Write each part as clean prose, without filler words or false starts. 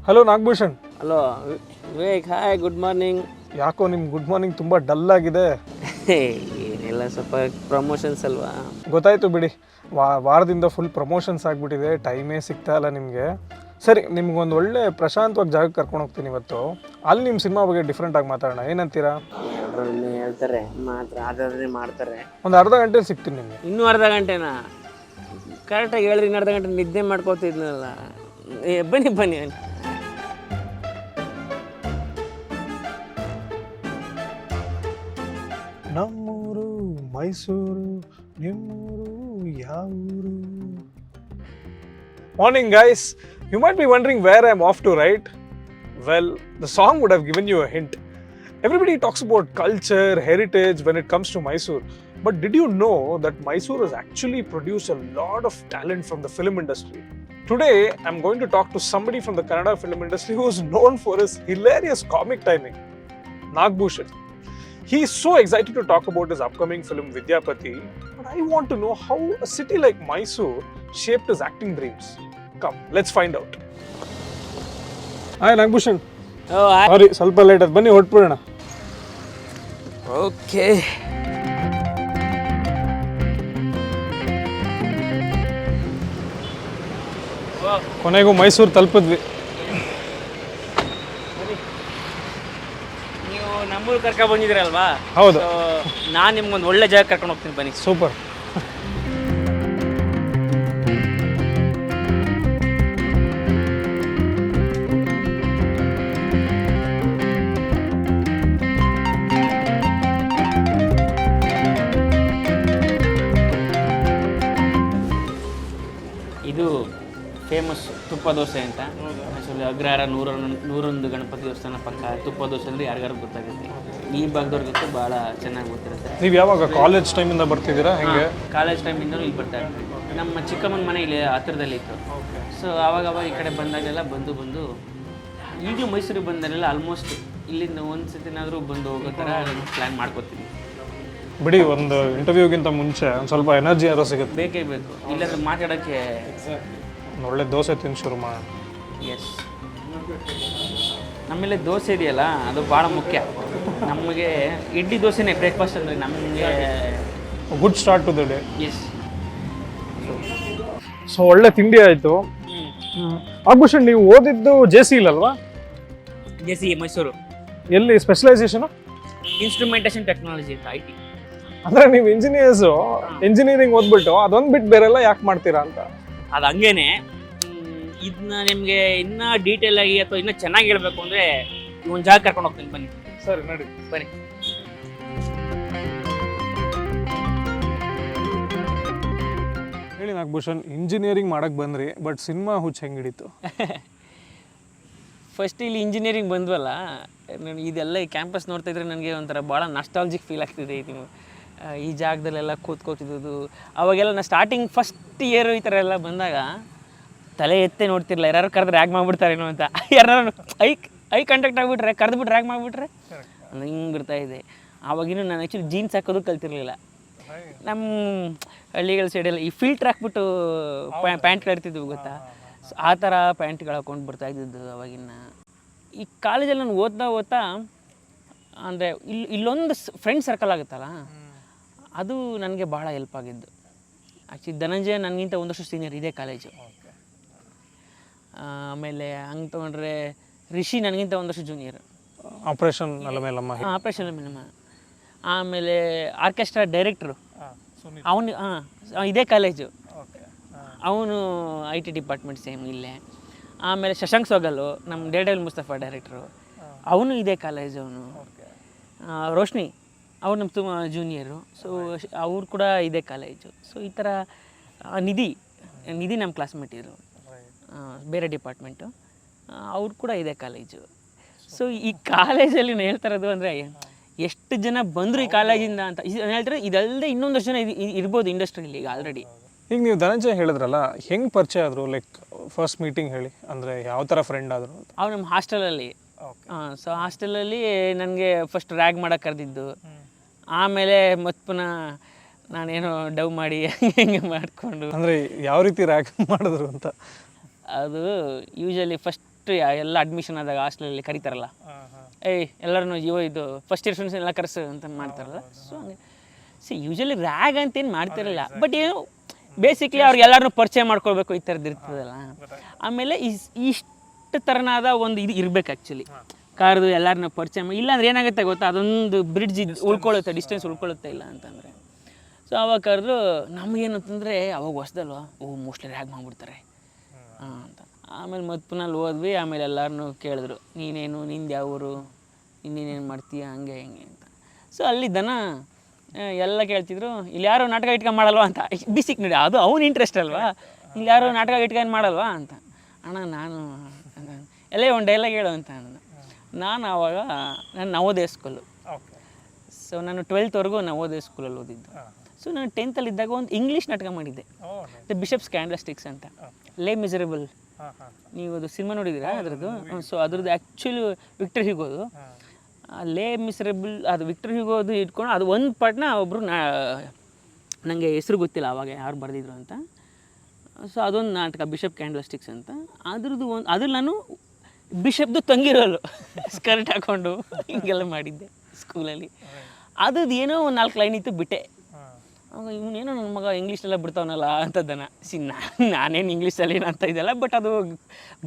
Hello Nagabhushan. Hello Vivek, hi, good morning. ಯಾಕೋ ನಿಮ್ಮ good morning ತುಂಬ ಡಲ್ ಆಗಿದೆ. ಏನಿಲ್ಲ, ಸ್ವಲ್ಪ ಪ್ರಮೋಷನ್ಸ್ ಅಲ್ವಾ. ಗೊತ್ತಾಯ್ತು ಬಿಡಿ, ವಾರದಿಂದ ಫುಲ್ ಪ್ರಮೋಷನ್ಸ್ ಆಗಿಬಿಟ್ಟಿದೆ, ಟೈಮೇ ಸಿಗ್ತಾ ಇಲ್ಲ ನಿಮಗೆ. ಸರಿ, ನಿಮ್ಗೊಂದು ಒಳ್ಳೆ ಪ್ರಶಾಂತವಾಗಿ ಜಾಗಕ್ಕೆ ಕರ್ಕೊಂಡು ಹೋಗ್ತೀನಿ ಇವತ್ತು. ಅಲ್ಲಿ ನಿಮ್ಮ ಸಿನಿಮಾ ಬಗ್ಗೆ ಡಿಫ್ರೆಂಟಾಗಿ ಮಾತಾಡೋಣ, ಏನಂತೀರಾ? ಹೇಳ್ತಾರೆ ಮಾತ್ರ, ಅದಾದ್ರೆ ಮಾಡ್ತಾರೆ. ಒಂದು ಅರ್ಧ ಗಂಟೆಲಿ ಸಿಗ್ತೀನಿ ನಿಮಗೆ. ಇನ್ನೂ ಅರ್ಧ ಗಂಟೆನಾ? ಕರೆಕ್ಟಾಗಿ ಹೇಳಿದ್ರೆ ಇನ್ನು ಅರ್ಧ ಗಂಟೆ ನಿದ್ದೆ ಮಾಡ್ಕೋತಿದ್ನಲ್ಲ. ಬನ್ನಿ ಬನ್ನಿ. ನಮ್ಮೂರು ಮೈಸೂರು, ನಿಮ್ಮೂರು ಯಾವೂರು? Morning guys, you might be wondering where I'm off to, right? Well, the song would have given you a hint. Everybody talks about culture, heritage when it comes to Mysore. But did you know that Mysore has actually produced a lot of talent from the film industry? Today, I'm going to talk to somebody from the Kannada film industry who is known for his hilarious comic timing, Nagbhushan. He is so excited to talk about his upcoming film Vidyapati, but I want to know how a city like Mysore shaped his acting dreams. Come, let's find out. Hi Nagbhushan. Sorry, ಸ್ವಲ್ಪ late ಆಯ್ತು, ಬನ್ನಿ ಹೊರಟ್ಬಿಡೋಣ. Okay. ಕೊನೆಗೂ ಮೈಸೂರು ತಲುಪಿದ್ವಿ. ನೀವು ನಮ್ಮೂರು ಕರ್ಕೊಂಡು ಬಂದಿದ್ದೀರಲ್ವಾ? ಹೌದು. ನಾನು ನಿಮ್ಗೊಂದು ಒಳ್ಳೆ ಜಾಗ ಕರ್ಕೊಂಡು ಹೋಗ್ತೀನಿ, ಬನ್ನಿ. ಸೂಪರ್. ಇದು ಫೇಮಸ್ ತುಪ್ಪ ದೋಸೆ ಅಂತ. ಮೈಸೂರಲ್ಲಿ ಅಗ್ರಹಾರ 101 ಗಣಪತಿ ದೇವಸ್ಥಾನ ಪಕ್ಕ ತುಪ್ಪ ದೋಸೆ ಅಂದರೆ ಯಾರಿಗಾರು ಗೊತ್ತಾಗುತ್ತೆ. ಈ ಭಾಗದವ್ರಿಗಂತೂ ಭಾಳ ಚೆನ್ನಾಗಿ ಗೊತ್ತಿರುತ್ತೆ. ನೀವು ಯಾವಾಗ ಕಾಲೇಜ್ ಟೈಮಿಂದ ಬರ್ತಿದ್ದೀರಾ? ಹೆಂಗೆ? ಕಾಲೇಜ್ ಟೈಮಿಂದನೂ ಇಲ್ಲಿ ಬರ್ತಾ ಇರ್ತೀವಿ. ನಮ್ಮ ಚಿಕ್ಕಮ್ಮನ ಮನೆ ಇಲ್ಲಿ ಹತ್ತಿರದಲ್ಲಿ ಇತ್ತು. ಸೊ ಆವಾಗ ಈ ಕಡೆ ಬಂದಾಗೆಲ್ಲ ಬಂದು ಈಗಲೂ ಮೈಸೂರಿಗೆ ಬಂದಾಗೆಲ್ಲ ಆಲ್ಮೋಸ್ಟ್ ಇಲ್ಲಿಂದ ಒಂದು ಸತಿನಾದರೂ ಬಂದು ಹೋಗೋ ಥರ ಪ್ಲ್ಯಾನ್ ಮಾಡ್ಕೊತೀವಿ. ಬಿಡಿ, ಒಂದು ಇಂಟರ್ವ್ಯೂಗಿಂತ ಮುಂಚೆ ಒಂದು ಸ್ವಲ್ಪ ಎನರ್ಜಿ ಯಾರೋ ಸಿಗುತ್ತೆ. ಬೇಕೇ ಬೇಕು, ಇಲ್ಲಾಂದ್ರೆ ಮಾತಾಡೋಕ್ಕೆ. ಒಂದು ಒಳ್ಳೆ ದೋಸೆ ತಿಂದು ಶುರು ಮಾಡೋಣ. ಎಸ್, ನಮ್ಮಲ್ಲಿ ದೋಸೆ ಇದೆಯಲ್ಲ ಅದು ಭಾಳ ಮುಖ್ಯ ನಮಗೆ. ಇಡ್ಲಿ ದೋಸೆನೇ ಬ್ರೇಕ್ಫಾಸ್ಟ್ ಅಂದರೆ ನಮಗೆ good start to the day. Yes. So ಒಳ್ಳೆ ತಿಂಡಿ ಆಯಿತು. ಆಭೂಷಣ್, ನೀವು ಓದಿದ್ದು JC ಅಲ್ವಾ? JC ಮೈಸೂರು. ಎಲ್ಲಿ ಸ್ಪೆಷಲೈಸೇಷನು? ಇನ್ಸ್ಟ್ರುಮೆಂಟೇಷನ್ ಟೆಕ್ನಾಲಜಿ ಅಂತ, IT. ಅಂದರೆ ನೀವು ಇಂಜಿನಿಯರಿಂಗ್ ಓದ್ಬಿಟ್ಟು ಅದೊಂದು ಬಿಟ್ಟು ಬೇರೆಲ್ಲ ಯಾಕೆ ಮಾಡ್ತೀರಾ ಅಂತ. ಅದು ಹಂಗೇನೆ. ಇದನ್ನ ನಿಮಗೆ ಇನ್ನೂ ಡೀಟೇಲ್ ಆಗಿ ಅಥವಾ ಇನ್ನೂ ಚೆನ್ನಾಗಿ ಹೇಳಬೇಕು ಅಂದರೆ ಒಂದು ಜಾಗ ಕರ್ಕೊಂಡು ಹೋಗ್ತೀನಿ, ಬನ್ನಿ. ಸರಿ, ನಡಿ ಬನ್ನಿ. ಹೇಳಿ ನಾಗಭೂಷಣ್, ಇಂಜಿನಿಯರಿಂಗ್ ಮಾಡಕ್ಕೆ ಬಂದ್ರಿ, ಬಟ್ ಸಿನಿಮಾ ಹುಚ್ಚು ಹೆಂಗೆ ಹಿಡಿತು? ಫಸ್ಟ್ ಇಲ್ಲಿ ಇಂಜಿನಿಯರಿಂಗ್ ಬಂದ್ವಲ್ಲ, ಇದೆಲ್ಲ ಈ ಕ್ಯಾಂಪಸ್ ನೋಡ್ತಾ ಇದ್ರೆ ನನಗೆ ಒಂಥರ ಭಾಳ ನಾಸ್ಟಾಲಜಿಕ್ ಫೀಲ್ ಆಗ್ತಿದೆ. ಇದು ಈ ಜಾಗದಲ್ಲೆಲ್ಲ ಕೂತ್ಕೋತಿದ್ದು ಅವಾಗೆಲ್ಲ ನಾನು ಸ್ಟಾರ್ಟಿಂಗ್ ಫಸ್ಟ್ ಇಯರ್ ಈ ಥರ ಎಲ್ಲ ಬಂದಾಗ ತಲೆ ಎತ್ತೇ ನೋಡ್ತಿರಲಿಲ್ಲ. ಯಾರು ಕರೆದು ರ್ಯಾಗ್ ಮಾಡಿಬಿಡ್ತಾರೇನೋ ಅಂತ. ಯಾರು ಐ ಕಾಂಟ್ಯಾಕ್ಟ್ ಆಗಿಬಿಟ್ರೆ ಕರೆದ್ಬಿಟ್ಟು ರ್ಯಾಗ್ ಮಾಡಿಬಿಟ್ರೆ ಅಂದ್ರೆ ಹಿಂಗೆ ಬಿಡ್ತಾಯಿದೆ. ಆವಾಗಿನೂ ನಾನು ಆ್ಯಕ್ಚುಲಿ ಜೀನ್ಸ್ ಹಾಕೋದು ಕಲ್ತಿರ್ಲಿಲ್ಲ. ನಮ್ಮ ಹಳ್ಳಿಗಳ ಸೈಡೆಲ್ಲ ಈ ಫಿಲ್ಟ್ರ್ ಹಾಕ್ಬಿಟ್ಟು ಪ್ಯಾಂಟ್ಗಳು ಇರ್ತಿದ್ವು, ಗೊತ್ತಾ? ಸೊ ಆ ಥರ ಪ್ಯಾಂಟ್ಗಳು ಹಾಕೊಂಡು ಬರ್ತಾಯಿದ್ದು ಅವಾಗಿನ. ಈ ಕಾಲೇಜಲ್ಲಿ ನಾನು ಓದ್ತಾ ಅಂದರೆ ಇಲ್ಲೊಂದು ಫ್ರೆಂಡ್ ಸರ್ಕಲ್ ಆಗುತ್ತಲ್ಲ, ಅದು ನನಗೆ ಭಾಳ ಹೆಲ್ಪ್ ಆಗಿದ್ದು. ಆ್ಯಕ್ಚುಲಿ ಧನಂಜಯ ನನಗಿಂತ 1 ವರ್ಷ ಸೀನಿಯರ್, ಇದೇ ಕಾಲೇಜು. ಆಮೇಲೆ ಹಂಗೆ ತೊಗೊಂಡ್ರೆ ರಿಷಿ ನನಗಿಂತ 1 ವರ್ಷ ಜೂನಿಯರ್. ಆಪ್ರೇಷನ್ ಅಲ್ಲಮೇಲಮ್ಮ. ಆಮೇಲೆ ಆರ್ಕೆಸ್ಟ್ರಾ ಡೈರೆಕ್ಟ್ರು ಅವನು ಇದೇ ಕಾಲೇಜು. ಅವನು IT ಡಿಪಾರ್ಟ್ಮೆಂಟ್ ಸೇಮ್ ಇಲ್ಲೇ. ಆಮೇಲೆ ಶಶಾಂಕ್ ಸೋಗಲು ನಮ್ಮ ಡೇರ್ಡೆವಿಲ್ ಮುಸ್ತಫಾ ಡೈರೆಕ್ಟ್ರು, ಅವನು ಇದೇ ಕಾಲೇಜು. ಅವನು ರೋಶ್ನಿ, ಅವ್ರು ನಮ್ಮ ತುಂಬ ಜೂನಿಯರು. ಸೊ ಅವ್ರು ಕೂಡ ಇದೇ ಕಾಲೇಜು. ಸೊ ಈ ಥರ ನಿಧಿ ನಮ್ಮ ಕ್ಲಾಸ್ಮೇಟ್ ಇರು, ಬೇರೆ ಡಿಪಾರ್ಟ್ಮೆಂಟು, ಅವ್ರು ಕೂಡ ಇದೇ ಕಾಲೇಜು. ಸೊ ಈ ಕಾಲೇಜಲ್ಲಿ ನಾನು ಹೇಳ್ತಾ ಇರೋದು ಅಂದರೆ ಎಷ್ಟು ಜನ ಬಂದರು ಈ ಕಾಲೇಜಿಂದ ಅಂತ ಹೇಳ್ತಾರೆ. ಇದಲ್ಲದೆ ಇನ್ನೊಂದಷ್ಟು ಜನ ಇರ್ಬೋದು ಇಂಡಸ್ಟ್ರಿಯಲ್ಲಿ ಈಗ ಆಲ್ರೆಡಿ. ಈಗ ನೀವು ಧನಂಜಯ ಹೇಳಿದ್ರಲ್ಲ, ಹೆಂಗೆ ಪರಿಚಯ ಆದರು? ಲೈಕ್ ಫಸ್ಟ್ ಮೀಟಿಂಗ್ ಹೇಳಿ, ಅಂದರೆ ಯಾವ ಥರ ಫ್ರೆಂಡ್ ಆದರು? ಅವ್ರು ನಮ್ಮ ಹಾಸ್ಟೆಲಲ್ಲಿ. ಸೊ ಹಾಸ್ಟೆಲಲ್ಲಿ ನನಗೆ ಫಸ್ಟ್ ರ್ಯಾಗ್ ಮಾಡೋಕ್ಕೆ ಕರೆದಿದ್ದು. ಆಮೇಲೆ ಮತ್ತೆ ಪುನಃ ನಾನೇನೋ ಡವ್ ಮಾಡಿ ಹೆಂಗೆ ಮಾಡಿಕೊಂಡು. ಅಂದರೆ ಯಾವ ರೀತಿ ರ್ಯಾಗ್ ಮಾಡಿದ್ರು ಅಂತ? ಅದು ಯೂಶಲಿ ಫಸ್ಟ್ ಫಸ್ಟ್ ಎಲ್ಲ ಅಡ್ಮಿಷನ್ ಆದಾಗ ಹಾಸ್ಟೆಲಲ್ಲಿ ಕರೀತಾರಲ್ಲ, ಎಲ್ಲರೂ ಇದು ಫಸ್ಟ್ ಇಯರ್ ಸ್ಟೂಡೆಂಟ್ಸ್ ಎಲ್ಲ ಕರೆಸು ಅಂತ ಮಾಡ್ತಾರಲ್ಲ. ಸೊ ಹಂಗೆ ಯೂಶಲಿ ರ್ಯಾಗ್ ಅಂತೇನು ಮಾಡ್ತಿರಲಿಲ್ಲ, ಬಟ್ ಏನು ಬೇಸಿಕ್ಲಿ ಅವ್ರಿಗೆ ಎಲ್ಲರನ್ನೂ ಪರಿಚಯ ಮಾಡ್ಕೊಳ್ಬೇಕು ಈ ಥರದ್ದು ಇರ್ತದಲ್ಲ. ಆಮೇಲೆ ಇಷ್ಟು ಥರನಾದ ಒಂದು ಇದು ಇರಬೇಕು ಆ್ಯಕ್ಚುಲಿ, ಕಾರ್ದು ಎಲ್ಲರನ್ನೂ ಪರಿಚಯ ಇಲ್ಲಾಂದ್ರೆ ಏನಾಗುತ್ತೆ ಗೊತ್ತಾ, ಅದೊಂದು ಬ್ರಿಡ್ಜ್ ಉಳ್ಕೊಳ್ಳುತ್ತೆ, ಡಿಸ್ಟೆನ್ಸ್ ಉಳ್ಕೊಳ್ಳುತ್ತೆ ಇಲ್ಲ ಅಂತಂದರೆ. ಸೊ ಅವಾಗ ಕರೆದು ನಮಗೇನು ಅಂತಂದರೆ ಅವಾಗ ಹೊಸ್ದಲ್ವ, ಮೋಸ್ಟ್ಲಿ ರ್ಯಾಗ್ ಮಾಡಿಬಿಡ್ತಾರೆ ಅಂತ. ಆಮೇಲೆ ಮತ್ತೆ ಪುನಃ ಹೋದ್ವಿ. ಆಮೇಲೆ ಎಲ್ಲರನ್ನೂ ಕೇಳಿದ್ರು, ನೀನೇನು, ನಿಂದು ಯಾವ ಊರು, ಇನ್ನೇನೇನು ಮಾಡ್ತೀಯ, ಹಂಗೆ ಹಿಂಗೆ ಅಂತ. ಸೊ ಅಲ್ಲಿ ದನ ಎಲ್ಲ ಕೇಳ್ತಿದ್ರು, ಇಲ್ಲಿ ಯಾರು ನಾಟಕ ಇಟ್ಕೊಂಡು ಮಾಡಲ್ವಾ ಅಂತ. ಬಿಸಿಕ್ ನೋಡಿ, ಅದು ಅವ್ನು ಇಂಟ್ರೆಸ್ಟ್ ಅಲ್ವಾ, ಇಲ್ಲಿ ಯಾರು ನಾಟಕ ಇಟ್ಕೊಂಡು ಮಾಡಲ್ವಾ ಅಂತ. ಅಣ್ಣ ನಾನು ಎಲ್ಲೇ ಒಂದು ಡೈಲಾಗ್ ಹೇಳು ಅಂತ ಅಂದ. ನಾನು ಆವಾಗ ನಾನು ನವೋದಯ ಸ್ಕೂಲು. ಸೊ ನಾನು 12th ನವೋದಯ ಸ್ಕೂಲಲ್ಲಿ ಓದಿದ್ದು. ಸೊ ನಾನು 10th ಇದ್ದಾಗ ಒಂದು ಇಂಗ್ಲೀಷ್ ನಾಟಕ ಮಾಡಿದ್ದೆ, ದ ಬಿಷಪ್ಸ್ ಕ್ಯಾಂಡಲ್ಸ್ಟಿಕ್ಸ್ ಅಂತ. ಲೇ ಮಿಸರೇಬಲ್, ನೀವು ಅದು ಸಿನಿಮಾ ನೋಡಿದ್ದೀರಾ ಅದರದ್ದು? ಸೊ ಅದ್ರದ್ದು ಆ್ಯಕ್ಚುಲಿ ವಿಕ್ಟರ್ ಹ್ಯೂಗೋದು. ಲೇ ಮಿಸರೇಬಲ್ ಅದು ವಿಕ್ಟರ್ ಹ್ಯೂಗೋದು ಇಟ್ಕೊಂಡು ಅದು ಒಂದು ಪಾರ್ಟ್ನ ಒಬ್ಬರು ನನಗೆ ಹೆಸರು ಗೊತ್ತಿಲ್ಲ ಆವಾಗ ಯಾರು ಬರೆದಿದ್ರು ಅಂತ. ಸೊ ಅದೊಂದು ನಾಟಕ ಬಿಷಪ್ ಕ್ಯಾಂಡಲ್ಸ್ಟಿಕ್ಸ್ ಅಂತ. ಅದ್ರದ್ದು ಅದ್ರಲ್ಲಿ ನಾನು ಬಿಷಪ್ದು ತಂಗಿರೋಳು ಸ್ಕರ್ಟ್ ಹಾಕ್ಕೊಂಡು ಹಿಂಗೆಲ್ಲ ಮಾಡಿದ್ದೆ ಸ್ಕೂಲಲ್ಲಿ. ಅದ್ರದ್ದು ಏನೋ ಒಂದು 4 ಲೈನ್ ಇತ್ತು, ಬಿಟ್ಟೆ. ಅವಾಗ ಇವನೇನೋ ನನ್ನ ಮಗ ಇಂಗ್ಲೀಷೆಲ್ಲ ಬಿಡ್ತಾವನಲ್ಲ ಅಂತದನ. ನಾನೇನು ಇಂಗ್ಲೀಷಲ್ಲಿ ಅಂತ ಇದೆಲ್ಲ, ಬಟ್ ಅದು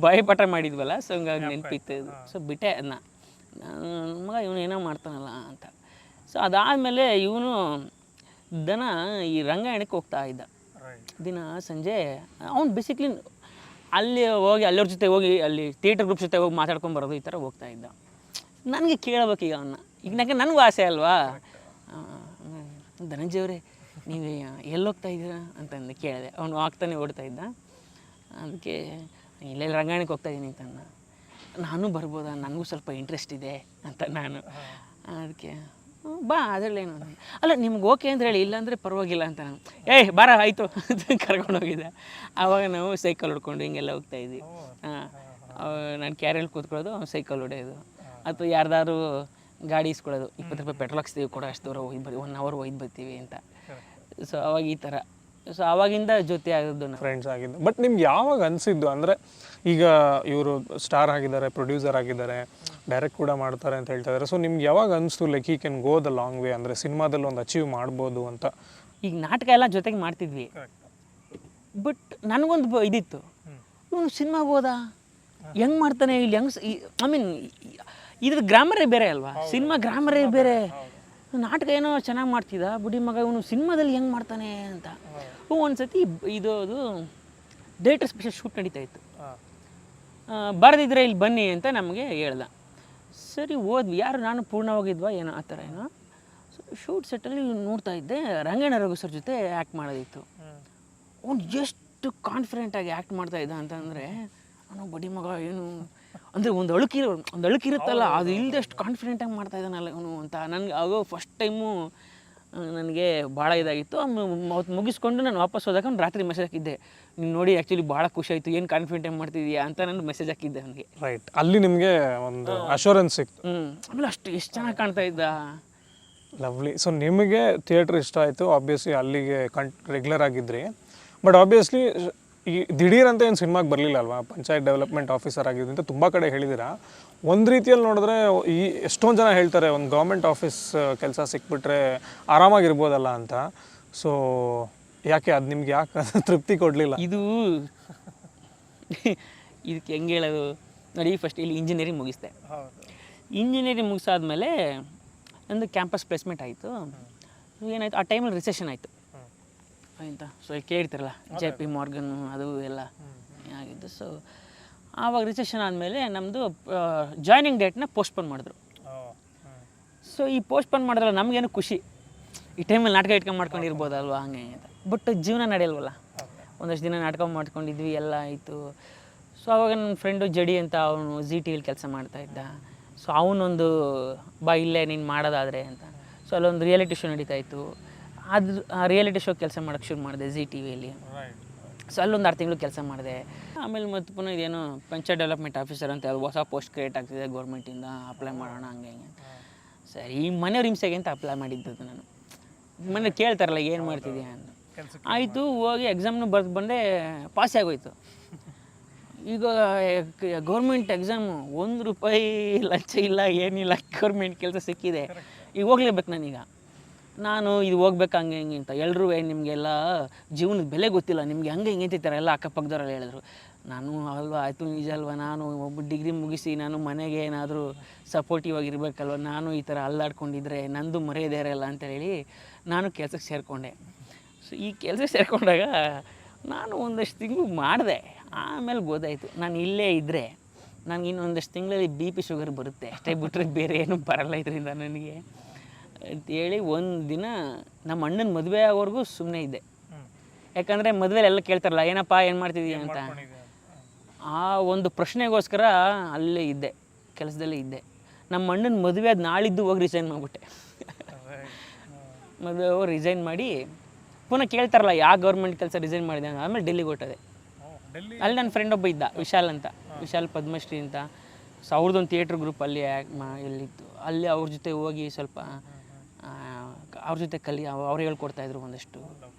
ಬಾಯಿಪಾಠ ಮಾಡಿದ್ವಲ್ಲ, ಸೊ ಹಂಗಾಗಿ ನೆನಪಿತ್ತು. ಸೊ ಬಿಟ್ಟೆ ಅದನ್ನ, ನನ್ನ ಮಗ ಇವನೇನೋ ಮಾಡ್ತಾನಲ್ಲ ಅಂತ. ಸೊ ಅದಾದಮೇಲೆ ಇವನು ದನ ಈ ರಂಗಾಯಣಕ್ಕೆ ಹೋಗ್ತಾ ಇದ್ದ ದಿನ ಸಂಜೆ. ಅವ್ನು ಬೇಸಿಕ್ಲಿ ಅಲ್ಲಿ ಹೋಗಿ ಅಲ್ಲಿವ್ರ ಜೊತೆ ಹೋಗಿ ಅಲ್ಲಿ ಥಿಯೇಟರ್ ಗ್ರೂಪ್ ಜೊತೆ ಹೋಗಿ ಮಾತಾಡ್ಕೊಂಬರೋದು ಈ ಥರ ಹೋಗ್ತಾ ಇದ್ದ. ನನಗೆ ಕೇಳಬೇಕು ಈಗ ಅವನ್ನ, ಈಗ ನನಗೂ ಆಸೆ ಅಲ್ವಾ. ಧನಂಜಯ ಅವರೇ ನೀವು ಎಲ್ಲಿ ಹೋಗ್ತಾ ಇದ್ದೀರಾ ಅಂತಂದು ಕೇಳಿದೆ. ಅವನು ಆಗ್ತಾನೆ ಓಡ್ತಾ ಇದ್ದ. ಅದಕ್ಕೆ ಇಲ್ಲೆಲ್ಲ ರಂಗಾಯಣಕ್ಕೆ ಹೋಗ್ತಾ ಇದ್ದೀನಿ ಅಂತಂದ. ನಾನು ಬರ್ಬೋದಾ, ನನಗೂ ಸ್ವಲ್ಪ ಇಂಟ್ರೆಸ್ಟ್ ಇದೆ ಅಂತ ನಾನು. ಅದಕ್ಕೆ ಬಾ ಅದರಲ್ಲೇನು ಅಲ್ಲ, ನಿಮ್ಗೆ ಓಕೆ ಅಂತ ಹೇಳಿ, ಇಲ್ಲಾಂದರೆ ಪರವಾಗಿಲ್ಲ ಅಂತ ನಾನು. ಬಾರ ಆಯಿತು ಅಂತ ಕರ್ಕೊಂಡೋಗಿದ್ದೆ. ಆವಾಗ ನಾವು ಸೈಕಲ್ ಹೊಡ್ಕೊಂಡು ಹಿಂಗೆಲ್ಲ ಹೋಗ್ತಾಯಿದ್ವಿ. ನಾನು ಕ್ಯಾರಿಯಲ್ಲಿ ಕೂತ್ಕೊಳ್ಳೋದು, ಅವ್ನು ಸೈಕಲ್ ಹೊಡೆಯೋದು, ಅಥವಾ ಯಾರ್ದಾದ್ರು ಗಾಡಿ ಇಸ್ಕೊಳ್ಳೋದು. 20 ರೂಪಾಯಿ ಪೆಟ್ರೋಲ್ ಹಾಕ್ಸ್ತೀವಿ, ಕೊಡೋ ಅಷ್ಟು ದೂರ ಹೋಗಿ 1 hour ಒಯ್ದು ಬರ್ತೀವಿ ಅಂತ. ಸೊ ಅವಾಗ ಈ ಥರ. ಸೊ ಆವಾಗಿಂದ ಜೊತೆ ಆಗೋದು ಫ್ರೆಂಡ್ಸ್ ಆಗಿದ್ದು. ಬಟ್ ನಿಮ್ಗೆ ಯಾವಾಗ ಅನಿಸಿದ್ದು, ಅಂದರೆ ಈಗ ಇವರು ಸ್ಟಾರ್ ಆಗಿದ್ದಾರೆ, ಪ್ರೊಡ್ಯೂಸರ್ ಆಗಿದ್ದಾರೆ, ಡೈರೆಕ್ಟ್ ಕೂಡ ಮಾಡ್ತಾರೆ ಅಂತ ಹೇಳ್ತಾ ಇದ್ದಾರೆ. ಸೊ ನಿಮ್ಗೆ ಯಾವಾಗ ಅನಿಸ್ತು like he can go the long way, ಅಂದರೆ ಸಿನಿಮಾದಲ್ಲಿ ಒಂದು ಅಚೀವ್ ಮಾಡ್ಬೋದು ಅಂತ? ಈಗ ನಾಟಕ ಎಲ್ಲ ಜೊತೆಗೆ ಮಾಡ್ತಿದ್ವಿ, ಬಟ್ ನನಗೊಂದು ಇದಿತ್ತು, ಇವನು ಸಿನಿಮಾಗೆ ಹೋದ ಹೆಂಗೆ ಮಾಡ್ತಾನೆ, ಇಲ್ಲಿ ಹೆಂಗೆ ಐ ಮೀನ್ ಇದ್ರ ಗ್ರಾಮರೇ ಬೇರೆ ಅಲ್ವಾ, ಸಿನಿಮಾ ಗ್ರಾಮರೇ ಬೇರೆ. ನಾಟಕ ಏನೋ ಚೆನ್ನಾಗಿ ಮಾಡ್ತಿದ್ದ, ಬುಡಿ ಮಗ ಇವನು ಸಿನಿಮಾದಲ್ಲಿ ಹೆಂಗೆ ಮಾಡ್ತಾನೆ ಅಂತ. ಒಂದು ಸತಿ ಇದು ಡೈರೆಕ್ಟರ್ ಸ್ಪೆಷಲ್ ಶೂಟ್ ನಡೀತಾ ಇತ್ತು. ಬರೆದಿದ್ರೆ ಇಲ್ಲಿ ಬನ್ನಿ ಅಂತ ನಮಗೆ ಹೇಳ್ದ. ಸರಿ ಹೋದ್ವಿ. ಯಾರು ನಾನು ಪೂರ್ಣ ಹೋಗಿದ್ವಾ ಏನೋ ಆ ಥರ ಏನೋ. ಸೊ ಶೂಟ್ ಸೆಟ್ಟಲ್ಲಿ ನೋಡ್ತಾ ಇದ್ದೆ, ರಂಗಣ್ಣ ರಘು ಸರ್ ಜೊತೆ ಆ್ಯಕ್ಟ್ ಮಾಡೋದಿತ್ತು. ಅವ್ನು ಎಷ್ಟು ಕಾನ್ಫಿಡೆಂಟಾಗಿ ಆ್ಯಕ್ಟ್ ಮಾಡ್ತಾ ಇದ್ದ ಅಂತಂದರೆ, ಅವನು ಬಡಿ ಮಗ ಏನು ಅಂದರೆ ಒಂದು ಅಳುಕಿರುತ್ತಲ್ಲ, ಅದು ಇಲ್ಲದಷ್ಟು ಕಾನ್ಫಿಡೆಂಟಾಗಿ ಮಾಡ್ತಾ ಇದ್ದಾನಲ್ಲ ಅವನು ಅಂತ. ನನಗೆ ಆಗೋ ಫಸ್ಟ್ ಟೈಮು ನನಗೆ ಭಾಳ ಇದಾಗಿತ್ತು. ಅವತ್ತು ಮುಗಿಸ್ಕೊಂಡು ನಾನು ವಾಪಸ್ ಹೋದಾಗ ಅವ್ನು ರಾತ್ರಿ ಮೆಸೇಜ್ ಹಾಕಿದ್ದೆ, ನೀನು ನೋಡಿ ಆ್ಯಕ್ಚುಲಿ ಭಾಳ ಖುಷಿ ಆಯಿತು, ಏನು ಕಾನ್ಫಿಡೆಂಟಾಗಿ ಮಾಡ್ತಿದ್ದೀಯಾ ಅಂತ ನಾನು ಮೆಸೇಜ್ ಹಾಕಿದ್ದೆ ಅವನಿಗೆ. ರೈಟ್, ಅಲ್ಲಿ ನಿಮಗೆ ಒಂದು ಅಶ್ಯೂರೆನ್ಸ್ ಸಿಕ್ತು. ಆಮೇಲೆ ಅಷ್ಟು ಎಷ್ಟು ಚೆನ್ನಾಗಿ ಕಾಣ್ತಾ ಇದ್ದ. ಲವ್ಲಿ. ಸೊ ನಿಮಗೆ ಥಿಯೇಟ್ರ್ ಇಷ್ಟ ಆಯಿತು, ಆಬ್ವಿಯಸ್ಲಿ ಅಲ್ಲಿಗೆ ರೆಗ್ಯುಲರ್ ಆಗಿದ್ರಿ. ಬಟ್ ಆಬ್ವಿಯಸ್ಲಿ ಈ ದಿಢೀರಂತ ಏನು ಸಿನಿಮಾಗೆ ಬರಲಿಲ್ಲ ಅಲ್ವಾ, ಪಂಚಾಯತ್ ಡೆವಲಪ್ಮೆಂಟ್ ಆಫೀಸರ್ ಆಗಿದ್ದು ಅಂತ ತುಂಬ ಕಡೆ ಹೇಳಿದ್ದೀರಾ. ಒಂದು ರೀತಿಯಲ್ಲಿ ನೋಡಿದ್ರೆ ಈ ಎಷ್ಟೊಂದು ಜನ ಹೇಳ್ತಾರೆ ಒಂದು ಗೌರ್ಮೆಂಟ್ ಆಫೀಸ್ ಕೆಲಸ ಸಿಕ್ಬಿಟ್ರೆ ಆರಾಮಾಗಿರ್ಬೋದಲ್ಲ ಅಂತ. ಸೊ ಯಾಕೆ ಅದು ನಿಮ್ಗೆ ಯಾಕೆ ತೃಪ್ತಿ ಕೊಡಲಿಲ್ಲ? ಇದಕ್ಕೆ ಹೆಂಗೆ ಹೇಳೋದು ನೋಡಿ, ಫಸ್ಟ್ ಇಲ್ಲಿ ಇಂಜಿನಿಯರಿಂಗ್ ಮುಗಿಸ್ದೆ. ಇಂಜಿನಿಯರಿಂಗ್ ಮುಗಿಸಾದ್ಮೇಲೆ ಒಂದು ಕ್ಯಾಂಪಸ್ ಪ್ಲೇಸ್ಮೆಂಟ್ ಆಯಿತು. ಏನಾಯಿತು, ಆ ಟೈಮಲ್ಲಿ ರಿಸೆಷನ್ ಆಯಿತು ಆಯಿತಾ. ಸೊ ಕೇಳ್ತಿರಲ್ಲ JP Morgan ಅದು ಎಲ್ಲ ಆಗಿದ್ದು. ಸೊ ಆವಾಗ ರಿಸೆಷನ್ ಆದಮೇಲೆ ನಮ್ಮದು ಜಾಯ್ನಿಂಗ್ ಡೇಟ್ನ ಪೋಸ್ಟ್ಪೋನ್ ಮಾಡಿದ್ರು. ಸೊ ಈ ಪೋಸ್ಟ್ಪೋನ್ ಮಾಡಿದ್ರಲ್ಲ ನಮಗೇನು ಖುಷಿ, ಈ ಟೈಮಲ್ಲಿ ನಾಟಕ ಇಟ್ಕೊಂಡು ಮಾಡ್ಕೊಂಡಿರ್ಬೋದಲ್ವ ಹಂಗೆ ಅಂತ. ಬಟ್ ಜೀವನ ನಡೆಯಲ್ವಲ್ಲ, ಒಂದಷ್ಟು ದಿನ ನಾಟಕ ಮಾಡ್ಕೊಂಡಿದ್ವಿ, ಎಲ್ಲ ಆಯಿತು. ಸೊ ಆವಾಗ ನನ್ನ ಫ್ರೆಂಡು ಜಡಿ ಅಂತ, ಅವನು ZTVಲಿ ಕೆಲಸ ಮಾಡ್ತಾಯಿದ್ದ. ಸೊ ಅವನೊಂದು ಇಲ್ಲೇ ನೀನು ಮಾಡೋದಾದರೆ ಅಂತ. ಸೊ ಅಲ್ಲೊಂದು ರಿಯಾಲಿಟಿ ಶೋ ನಡೀತಾಯಿತ್ತು. ಆ ರಿಯಾಲಿಟಿ ಶೋ ಕೆಲಸ ಮಾಡೋಕ್ಕೆ ಶುರು ಮಾಡಿದೆ ZTVಯಲ್ಲಿ. ಸೊ ಅಲ್ಲೊಂದು 6 ತಿಂಗಳು ಕೆಲಸ ಮಾಡಿದೆ. ಆಮೇಲೆ ಮತ್ತೆ ಪುನಃ ಇದೇನು ಪಂಚಾಯತ್ ಡೆವಲಪ್ಮೆಂಟ್ ಆಫೀಸರ್ ಅಂತ ಹೊಸ ಪೋಸ್ಟ್ ಕ್ರಿಯೇಟ್ ಆಗ್ತಿದೆ ಗೌರ್ಮೆಂಟಿಂದ, ಅಪ್ಲೈ ಮಾಡೋಣ ಹಂಗೆ ಹಿಂಗೆ. ಸರಿ, ಈ ಮನೆಯವ್ರ ಹಿಂಸೆಗೆ ಅಂತ ಅಪ್ಲೈ ಮಾಡಿದ್ದದು ನಾನು. ಮನೆ ಕೇಳ್ತಾರಲ್ಲ ಏನು ಮಾಡ್ತಿದ್ಯಾ ಅಂತ. ಆಯಿತು, ಹೋಗಿ ಎಕ್ಸಾಮ್ನು ಬರೆದು ಬಂದೆ, ಪಾಸ್ ಆಗೋಯ್ತು. ಈಗ ಗೌರ್ಮೆಂಟ್ ಎಕ್ಸಾಮು ₹1 ಲಂಚ ಇಲ್ಲ ಏನಿಲ್ಲ, ಗೌರ್ಮೆಂಟ್ ಕೆಲಸ ಸಿಕ್ಕಿದೆ, ಈಗ ಹೋಗ್ಲೇಬೇಕು ನಾನೀಗ. ನಾನು ಇದು ಹೋಗ್ಬೇಕು ಹಂಗೆ ಹಿಂಗೆ ಅಂತ ಎಲ್ಲರೂ ನಿಮಗೆಲ್ಲ ಜೀವನದ ಬೆಲೆ ಗೊತ್ತಿಲ್ಲ ನಿಮಗೆ, ಹಂಗೆ ಹಿಂಗೆ ಅಂತಿರ್ತಾರೆ ಎಲ್ಲ ಅಕ್ಕಪಕ್ಕದವರೆಲ್ಲ ಹೇಳಿದ್ರು. ನಾನು ಅಲ್ವಾ ಆಯಿತು ನಿಜ ಅಲ್ವಾ, ನಾನು ಒಬ್ಬ ಡಿಗ್ರಿ ಮುಗಿಸಿ ನಾನು ಮನೆಗೆ ಏನಾದರೂ ಸಪೋರ್ಟಿವ್ ಆಗಿರ್ಬೇಕಲ್ವ, ನಾನು ಈ ಥರ ಅಲ್ಲಾಡ್ಕೊಂಡಿದ್ರೆ ನಂದು ಮರ್ಯಾದೆ ಇರಲ್ಲ ಅಂತ ಹೇಳಿ ನಾನು ಕೆಲಸಕ್ಕೆ ಸೇರಿಕೊಂಡೆ. ಸೊ ಈ ಕೆಲಸಕ್ಕೆ ಸೇರಿಕೊಂಡಾಗ ನಾನು ಒಂದಷ್ಟು ತಿಂಗಳು ಮಾಡಿದೆ. ಆಮೇಲೆ ಗೊತ್ತಾಯಿತು ನಾನು ಇಲ್ಲೇ ಇದ್ದರೆ ನನಗೆ ಇನ್ನೊಂದಷ್ಟು ತಿಂಗಳಲ್ಲಿ BP ಶುಗರ್ ಬರುತ್ತೆ ಅಷ್ಟೇ, ಬಿಟ್ಟರೆ ಬೇರೆ ಏನೂ ಬರಲ್ಲ ಇದರಿಂದ ನನಗೆ ಅಂತೇಳಿ ಒಂದು ದಿನ ನಮ್ಮ ಅಣ್ಣನ ಮದುವೆ ಆಗೋವರೆಗೂ ಸುಮ್ಮನೆ ಇದ್ದೆ. ಯಾಕಂದರೆ ಮದುವೆಲೆಲ್ಲ ಕೇಳ್ತಾರಲ್ಲ ಏನಪ್ಪ ಏನು ಮಾಡ್ತಿದ್ದೀಯ ಅಂತ, ಆ ಒಂದು ಪ್ರಶ್ನೆಗೋಸ್ಕರ ಅಲ್ಲೇ ಇದ್ದೆ, ಕೆಲಸದಲ್ಲೇ ಇದ್ದೆ. ನಮ್ಮ ಅಣ್ಣನ ಮದುವೆ ಅದು ನಾಳಿದ್ದು ಹೋಗಿ ರಿಸೈನ್ ಮಾಡಿಬಿಟ್ಟೆ. ಮದುವೆ ಹೋಗಿ ರಿಸೈನ್ ಮಾಡಿ ಪುನಃ ಕೇಳ್ತಾರಲ್ಲ ಯಾವ ಗೌರ್ಮೆಂಟ್ ಕೆಲಸ ರಿಸೈನ್ ಮಾಡಿದೆ ಅಂತ. ಆಮೇಲೆ ಡೆಲ್ಲಿಗೆ ಹೊಟ್ಟದೆ. ಅಲ್ಲಿ ನನ್ನ ಫ್ರೆಂಡ್ ಒಬ್ಬ ಇದ್ದ, ವಿಶಾಲ್ ಅಂತ, ವಿಶಾಲ್ ಪದ್ಮಶ್ರೀ ಅಂತ. ಸೊ ಅವ್ರದ್ದೊಂದು ಥಿಯೇಟ್ರ್ ಗ್ರೂಪ್ ಅಲ್ಲಿ ಎಲ್ಲಿತ್ತು, ಅಲ್ಲಿ ಅವ್ರ ಜೊತೆ ಹೋಗಿ ಸ್ವಲ್ಪ ಅವ್ರ ಜೊತೆ ಅವ್ರು ಹೇಳ್ಕೊಡ್ತಾಯಿದ್ರು ಒಂದಷ್ಟು.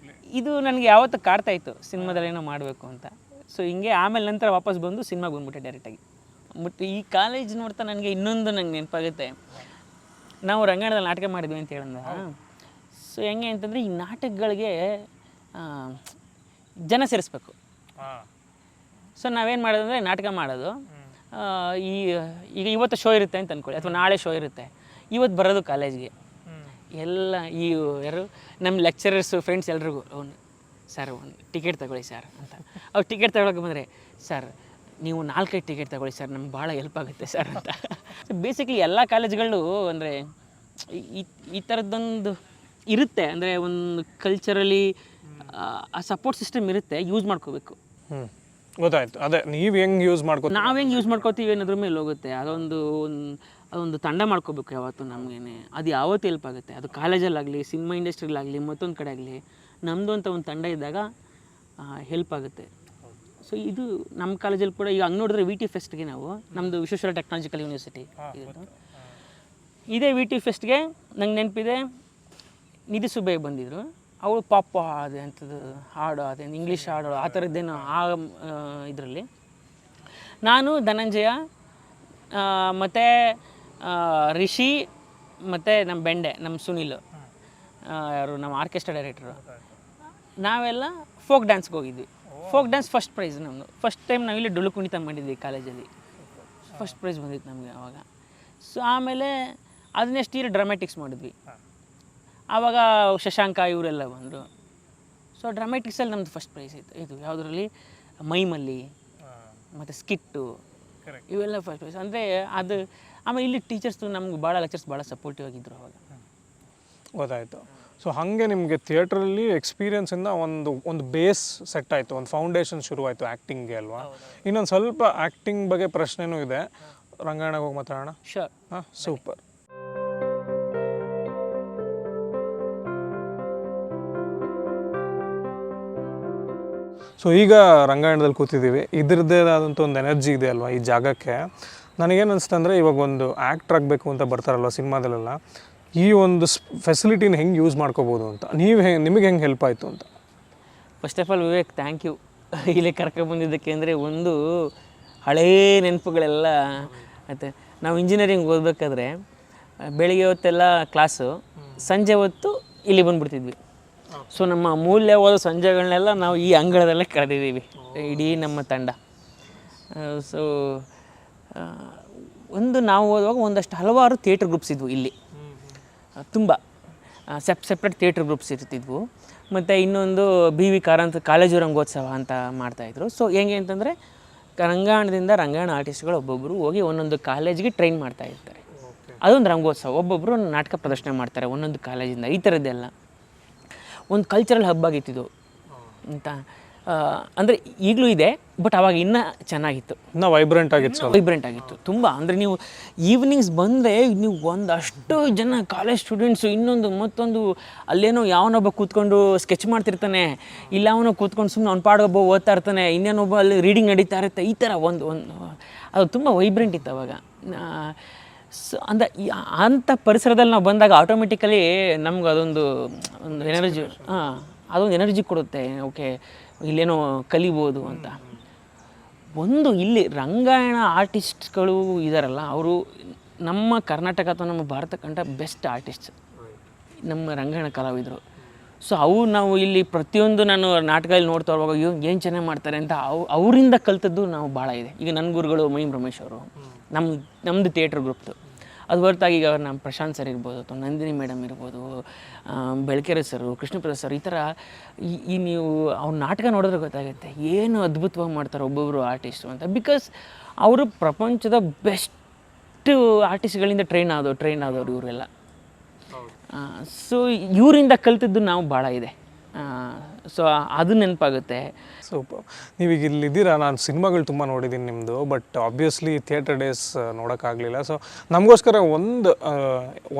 ಇದು ನನಗೆ ಯಾವತ್ತೂ ಕಾಡ್ತಾಯಿತ್ತು ಸಿನಿಮಾದಲ್ಲಿ ಏನೋ ಮಾಡಬೇಕು ಅಂತ. ಸೊ ಹಿಂಗೆ ಆಮೇಲೆ ನಂತರ ವಾಪಸ್ ಬಂದು ಸಿನಿಮಾಗೆ ಬಂದ್ಬಿಟ್ಟೆ ಡೈರೆಕ್ಟಾಗಿ. ಬಟ್ ಈ ಕಾಲೇಜ್ ನೋಡ್ತಾ ನನಗೆ ಇನ್ನೊಂದು ನಂಗೆ ನೆನಪಾಗುತ್ತೆ. ನಾವು ರಂಗಾಯಣದಲ್ಲಿ ನಾಟಕ ಮಾಡಿದ್ವಿ ಅಂತ ಹೇಳಿದ. ಸೊ ಹೆಂಗೆ ಅಂತಂದರೆ ಈ ನಾಟಕಗಳಿಗೆ ಜನ ಸೇರಿಸ್ಬೇಕು. ಸೊ ನಾವೇನು ಮಾಡೋದಂದರೆ ನಾಟಕ ಮಾಡೋದು, ಈಗ ಇವತ್ತು ಶೋ ಇರುತ್ತೆ ಅಂತ ಅಂದ್ಕೊಳ್ಳಿ, ಅಥವಾ ನಾಳೆ ಶೋ ಇರುತ್ತೆ, ಇವತ್ತು ಬರೋದು ಕಾಲೇಜ್ಗೆ ಎಲ್ಲ ಯಾರು ನಮ್ಮ ಲೆಕ್ಚರರ್ಸು ಫ್ರೆಂಡ್ಸ್ ಎಲ್ರಿಗೂ ಸರ್ ಒಂದು ಟಿಕೆಟ್ ತಗೊಳ್ಳಿ ಸರ್ ಅಂತ. ಅವ್ರು ಟಿಕೆಟ್ ತಗೊಳಕ್ಕೆ ಬಂದರೆ ಸರ್ ನೀವು 4-5 ಟಿಕೆಟ್ ತಗೊಳ್ಳಿ ಸರ್, ನಮ್ಗೆ ಭಾಳ ಹೆಲ್ಪ್ ಆಗುತ್ತೆ ಸರ್ ಅಂತ. ಸೊ ಬೇಸಿಕ್ಲಿ ಎಲ್ಲ ಕಾಲೇಜ್ಗಳು ಅಂದರೆ ಈ ಥರದ್ದೊಂದು ಇರುತ್ತೆ, ಅಂದರೆ ಒಂದು ಕಲ್ಚರಲಿ ಆ ಸಪೋರ್ಟ್ ಸಿಸ್ಟಮ್ ಇರುತ್ತೆ, ಯೂಸ್ ಮಾಡ್ಕೋಬೇಕು. ಗೊತ್ತಾಯ್ತು. ಅದೇ ನೀವು ಹೆಂಗೆ ಯೂಸ್ ನಾವು ಹೆಂಗೆ ಯೂಸ್ ಮಾಡ್ಕೋತೀವಿ ಅನ್ನೋದ್ರ ಮೇಲೆ ಹೋಗುತ್ತೆ. ಅದೊಂದು ತಂಡ ಮಾಡ್ಕೋಬೇಕು ಯಾವತ್ತು ನಮಗೇನೆ. ಅದು ಯಾವತ್ತು ಹೆಲ್ಪ್ ಆಗುತ್ತೆ. ಅದು ಕಾಲೇಜಲ್ಲಾಗಲಿ, ಸಿನಿಮಾ ಇಂಡಸ್ಟ್ರಿಲಾಗಲಿ, ಮತ್ತೊಂದು ಕಡೆ ಆಗಲಿ, ನಮ್ಮದು ಅಂತ ಒಂದು ತಂಡ ಇದ್ದಾಗ ಹೆಲ್ಪ್ ಆಗುತ್ತೆ. ಸೊ ಇದು ನಮ್ಮ ಕಾಲೇಜಲ್ಲಿ ಕೂಡ ಈಗ ಹಂಗೆ ನೋಡಿದ್ರೆ VT ಫೆಸ್ಟ್ಗೆ ನಾವು ನಮ್ಮದು ವಿಶ್ವೇಶ್ವರ ಟೆಕ್ನಾಲಜಿಕಲ್ ಯೂನಿವರ್ಸಿಟಿ ಇದೇ VT ಫೆಸ್ಟ್ಗೆ ನಂಗೆ ನೆನಪಿದೆ, ನಿಧಿ ಸುಬ್ಬಯ್ಯ ಬಂದಿದ್ದರು. ಅವಳು ಪಾಪ ಅದೇ ಅಂಥದ್ದು ಹಾಡು, ಅದೇ ಇಂಗ್ಲೀಷ್ ಹಾಡು, ಆ ಥರದ್ದೇನು ಇದರಲ್ಲಿ ನಾನು ಧನಂಜಯ ಮತ್ತು ರಿಷಿ ಮತ್ತು ನಮ್ಮ ಬೆಂಡೆ, ನಮ್ಮ ಸುನಿಲ್, ಯಾರು ನಮ್ಮ ಆರ್ಕೆಸ್ಟ್ರಾ ಡೈರೆಕ್ಟ್ರು, ನಾವೆಲ್ಲ ಫೋಕ್ ಡ್ಯಾನ್ಸ್ಗೆ ಹೋಗಿದ್ವಿ. ಫೋಕ್ ಡ್ಯಾನ್ಸ್ ಫಸ್ಟ್ ಪ್ರೈಸ್ ನಮ್ಮದು. ಫಸ್ಟ್ ಟೈಮ್ ನಾವಿಲ್ಲಿ ಡೊಳ್ಳು ಕುಣಿತ ಮಾಡಿದ್ವಿ ಕಾಲೇಜಲ್ಲಿ, ಫಸ್ಟ್ ಪ್ರೈಸ್ ಬಂದಿತ್ತು ನಮಗೆ ಆವಾಗ. ಸೊ ಆಮೇಲೆ ಅದು ನೆಕ್ಸ್ಟ್ ಇಯರ್ ಡ್ರಾಮ್ಯಾಟಿಕ್ಸ್ ಮಾಡಿದ್ವಿ. ಆವಾಗ ಶಶಾಂಕ ಇವರೆಲ್ಲ ಬಂದರು. ಸೊ ಡ್ರಾಮ್ಯಾಟಿಕ್ಸಲ್ಲಿ ನಮ್ಮದು ಫಸ್ಟ್ ಪ್ರೈಸ್ ಇತ್ತು. ಇದು ಯಾವುದರಲ್ಲಿ ಮೈಮಲ್ಲಿ ಮತ್ತು ಸ್ಕಿಟ್ಟು ಇವೆಲ್ಲ ಫಸ್ಟ್ ಪ್ರೈಸ್. ಅಂದರೆ ಅದು ಆಮೇಲೆ ಇಲ್ಲಿ ಟೀಚರ್ಸ್ ನಮ್ಗೆ ಭಾಳ ಲೆಕ್ಚರ್ಸ್ ಭಾಳ ಸಪೋರ್ಟಿವ್ ಆಗಿದ್ದರು ಅವಾಗ. ಗೊತ್ತಾಯಿತು. ಸೊ ಹಾಗೆ ನಿಮಗೆ ಥಿಯೇಟ್ರಲ್ಲಿ ಎಕ್ಸ್ಪೀರಿಯನ್ಸಿಂದ ಒಂದು ಬೇಸ್ ಸೆಟ್ ಆಯಿತು, ಒಂದು ಫೌಂಡೇಶನ್ ಶುರುವಾಯಿತು ಆ್ಯಕ್ಟಿಂಗ್ಗೆ ಅಲ್ವಾ? ಇನ್ನೊಂದು ಸ್ವಲ್ಪ ಆ್ಯಕ್ಟಿಂಗ್ ಬಗ್ಗೆ ಪ್ರಶ್ನೆನೂ ಇದೆ, ರಂಗಾಯಣಕ್ಕೆ ಹೋಗಿ ಮಾತಾಡೋಣ. ಶೋರ್. ಹಾಂ, ಸೂಪರ್. ಸೊ ಈಗ ರಂಗಾಯಣದಲ್ಲಿ ಕೂತಿದ್ದೀವಿ, ಇದ್ರದ್ದೇ ಆದಂಥ ಒಂದು ಎನರ್ಜಿ ಇದೆ ಅಲ್ವಾ ಈ ಜಾಗಕ್ಕೆ. ನನಗೇನು ಅನಿಸ್ತು ಅಂದರೆ, ಇವಾಗ ಒಂದು ಆ್ಯಕ್ಟ್ರ್ ಆಗಬೇಕು ಅಂತ ಬರ್ತಾರಲ್ವ ಸಿನಿಮಾದಲ್ಲೆಲ್ಲ, ಈ ಒಂದು ಫೆಸಿಲಿಟಿನ ಹೆಂಗೆ ಯೂಸ್ ಮಾಡ್ಕೋಬೋದು ಅಂತ ನಿಮಗೆ ಹೆಂಗೆ ಹೆಲ್ಪ್ ಆಯಿತು ಅಂತ? First of all Vivek, thank you ಇಲ್ಲಿ ಕರ್ಕೊಂಡ್ಬಂದಿದ್ದಕ್ಕೆ. ಅಂದರೆ ಒಂದು ಹಳೇ ನೆನಪುಗಳೆಲ್ಲ ಮತ್ತು ನಾವು ಇಂಜಿನಿಯರಿಂಗ್ ಓದಬೇಕಾದ್ರೆ ಬೆಳಿಗ್ಗೆ ಹೊತ್ತೆಲ್ಲ ಕ್ಲಾಸು, ಸಂಜೆ ಹೊತ್ತು ಇಲ್ಲಿ ಬಂದುಬಿಡ್ತಿದ್ವಿ. ಸೊ ನಮ್ಮ ಅಮೂಲ್ಯವಾದ ಸಂಜೆಗಳನ್ನೆಲ್ಲ ನಾವು ಈ ಅಂಗಳದಲ್ಲೇ ಕಳೆದಿದ್ದೀವಿ ಇಡೀ ನಮ್ಮ ತಂಡ. ಸೊ ನಾವು ಓದುವಾಗ ಒಂದಷ್ಟು ಹಲವಾರು ಥಿಯೇಟ್ರ್ ಗ್ರೂಪ್ಸ್ ಇದ್ವು ಇಲ್ಲಿ, ತುಂಬ ಸೆಪ್ರೇಟ್ ಥಿಯೇಟ್ರ್ ಗ್ರೂಪ್ಸ್ ಇರ್ತಿದ್ವು. ಮತ್ತು ಇನ್ನೊಂದು BV ಕಾರಂತ ಕಾಲೇಜು ರಂಗೋತ್ಸವ ಅಂತ ಮಾಡ್ತಾಯಿದ್ರು. ಸೊ ಹೆಂಗೆ ಅಂತಂದರೆ ರಂಗಾಯಣದಿಂದ ರಂಗಾಯಣ ಆರ್ಟಿಸ್ಟ್ಗಳು ಒಬ್ಬೊಬ್ಬರು ಹೋಗಿ ಒಂದೊಂದು ಕಾಲೇಜಿಗೆ ಟ್ರೈನ್ ಮಾಡ್ತಾಯಿರ್ತಾರೆ. ಅದೊಂದು ರಂಗೋತ್ಸವ, ಒಬ್ಬೊಬ್ಬರು ನಾಟಕ ಪ್ರದರ್ಶನ ಮಾಡ್ತಾರೆ ಒಂದೊಂದು ಕಾಲೇಜಿಂದ. ಈ ಥರದ್ದೆಲ್ಲ ಒಂದು ಕಲ್ಚರಲ್ ಹಬ್ ಆಗಿತ್ತಿದ್ದು ಅಂತ. ಅಂದರೆ ಈಗಲೂ ಇದೆ, ಬಟ್ ಅವಾಗ ಇನ್ನೂ ಚೆನ್ನಾಗಿತ್ತು, ಇನ್ನೂ ವೈಬ್ರೆಂಟ್ ಆಗಿತ್ತು ತುಂಬ. ಅಂದರೆ ನೀವು ಈವ್ನಿಂಗ್ಸ್ ಬಂದರೆ ನೀವು ಒಂದಷ್ಟು ಜನ ಕಾಲೇಜ್ ಸ್ಟೂಡೆಂಟ್ಸು, ಮತ್ತೊಂದು ಅಲ್ಲೇನೋ ಯಾವನೊಬ್ಬ ಕೂತ್ಕೊಂಡು ಸ್ಕೆಚ್ ಮಾಡ್ತಿರ್ತಾನೆ, ಇಲ್ಲ ಅವನು ಕೂತ್ಕೊಂಡು ಸುಮ್ಮನೆ ಅವ್ನ ಪಾಡೊಬ್ಬ ಓದ್ತಾ ಇರ್ತಾನೆ, ಇನ್ನೇನೊಬ್ಬ ಅಲ್ಲಿ ರೀಡಿಂಗ್ ನಡೀತಾ ಇರುತ್ತೆ. ಈ ಥರ ಒಂದು ಅದು ತುಂಬ ವೈಬ್ರೆಂಟ್ ಇತ್ತು ಅವಾಗ. ಸೊ ಅಂಥ ಪರಿಸರದಲ್ಲಿ ನಾವು ಬಂದಾಗ ಆಟೋಮೆಟಿಕಲಿ ನಮ್ಗೆ ಅದೊಂದು ಎನರ್ಜಿ, ಅದೊಂದು ಎನರ್ಜಿ ಕೊಡುತ್ತೆ. ಓಕೆ, ಇಲ್ಲೇನೋ ಕಲಿಬೋದು ಅಂತ. ಒಂದು ಇಲ್ಲಿ ರಂಗಾಯಣ ಆರ್ಟಿಸ್ಟ್ಗಳು ಇದ್ದಾರಲ್ಲ, ಅವರು ನಮ್ಮ ಕರ್ನಾಟಕ ಅಥವಾ ನಮ್ಮ ಭಾರತ ಕಂಡ ಬೆಸ್ಟ್ ಆರ್ಟಿಸ್ಟ್ ನಮ್ಮ ರಂಗಾಯಣ ಕಲಾವಿದರು. ಸೊ ನಾವು ಇಲ್ಲಿ ಪ್ರತಿಯೊಂದು ನಾನು ನಾಟಕದಲ್ಲಿ ನೋಡ್ತಾ ಇರುವಾಗ ಏನು ಚೆನ್ನಾಗಿ ಮಾಡ್ತಾರೆ ಅಂತ ಅವರಿಂದ ಕಲ್ತದ್ದು ನಾವು ಭಾಳ ಇದೆ. ಈಗ ನನ್ನ ಗುರುಗಳು ಮಹಿಮ್ ರಮೇಶ್ ಅವರು, ನಮ್ಮದು ಥಿಯೇಟ್ರ್ ಗ್ರೂಪ್ದು. ಅದು ಹೊರತಾಗಿ ಈಗ ನಮ್ಮ ಪ್ರಶಾಂತ್ ಸರ್ ಇರ್ಬೋದು, ಅಥವಾ ನಂದಿನಿ ಮೇಡಮ್ ಇರ್ಬೋದು, ಬೆಳಕೆರೆ ಸರು, ಕೃಷ್ಣಪ್ರಸಾದ್ ಸರ್, ಈ ಥರ ಈ ನೀವು ಅವ್ರ ನಾಟಕ ನೋಡಿದ್ರೆ ಗೊತ್ತಾಗುತ್ತೆ ಏನು ಅದ್ಭುತವಾಗಿ ಮಾಡ್ತಾರೆ ಒಬ್ಬೊಬ್ಬರು ಆರ್ಟಿಸ್ಟು ಅಂತ. ಬಿಕಾಸ್ ಅವರು ಪ್ರಪಂಚದ ಬೆಸ್ಟ್ ಆರ್ಟಿಸ್ಟ್ಗಳಿಂದ ಟ್ರೈನ್ ಆದವರು ಇವರೆಲ್ಲ. ಸೊ ಇವರಿಂದ ಕಲ್ತಿದ್ದು ನಾವು ಭಾಳ ಇದೆ. ಸೊ ಅದು ನೆನಪಾಗುತ್ತೆ. ಸೂಪರ್. ನೀವೀಗ ಇಲ್ಲಿದ್ದೀರಾ, ನಾನು ಸಿನಿಮಾಗಳು ತುಂಬ ನೋಡಿದ್ದೀನಿ ನಿಮ್ಮದು, ಬಟ್ ಆಬ್ವಿಯಸ್ಲಿ ಥಿಯೇಟರ್ ಡೇಸ್ ನೋಡೋಕ್ಕಾಗಲಿಲ್ಲ. ಸೊ ನಮಗೋಸ್ಕರ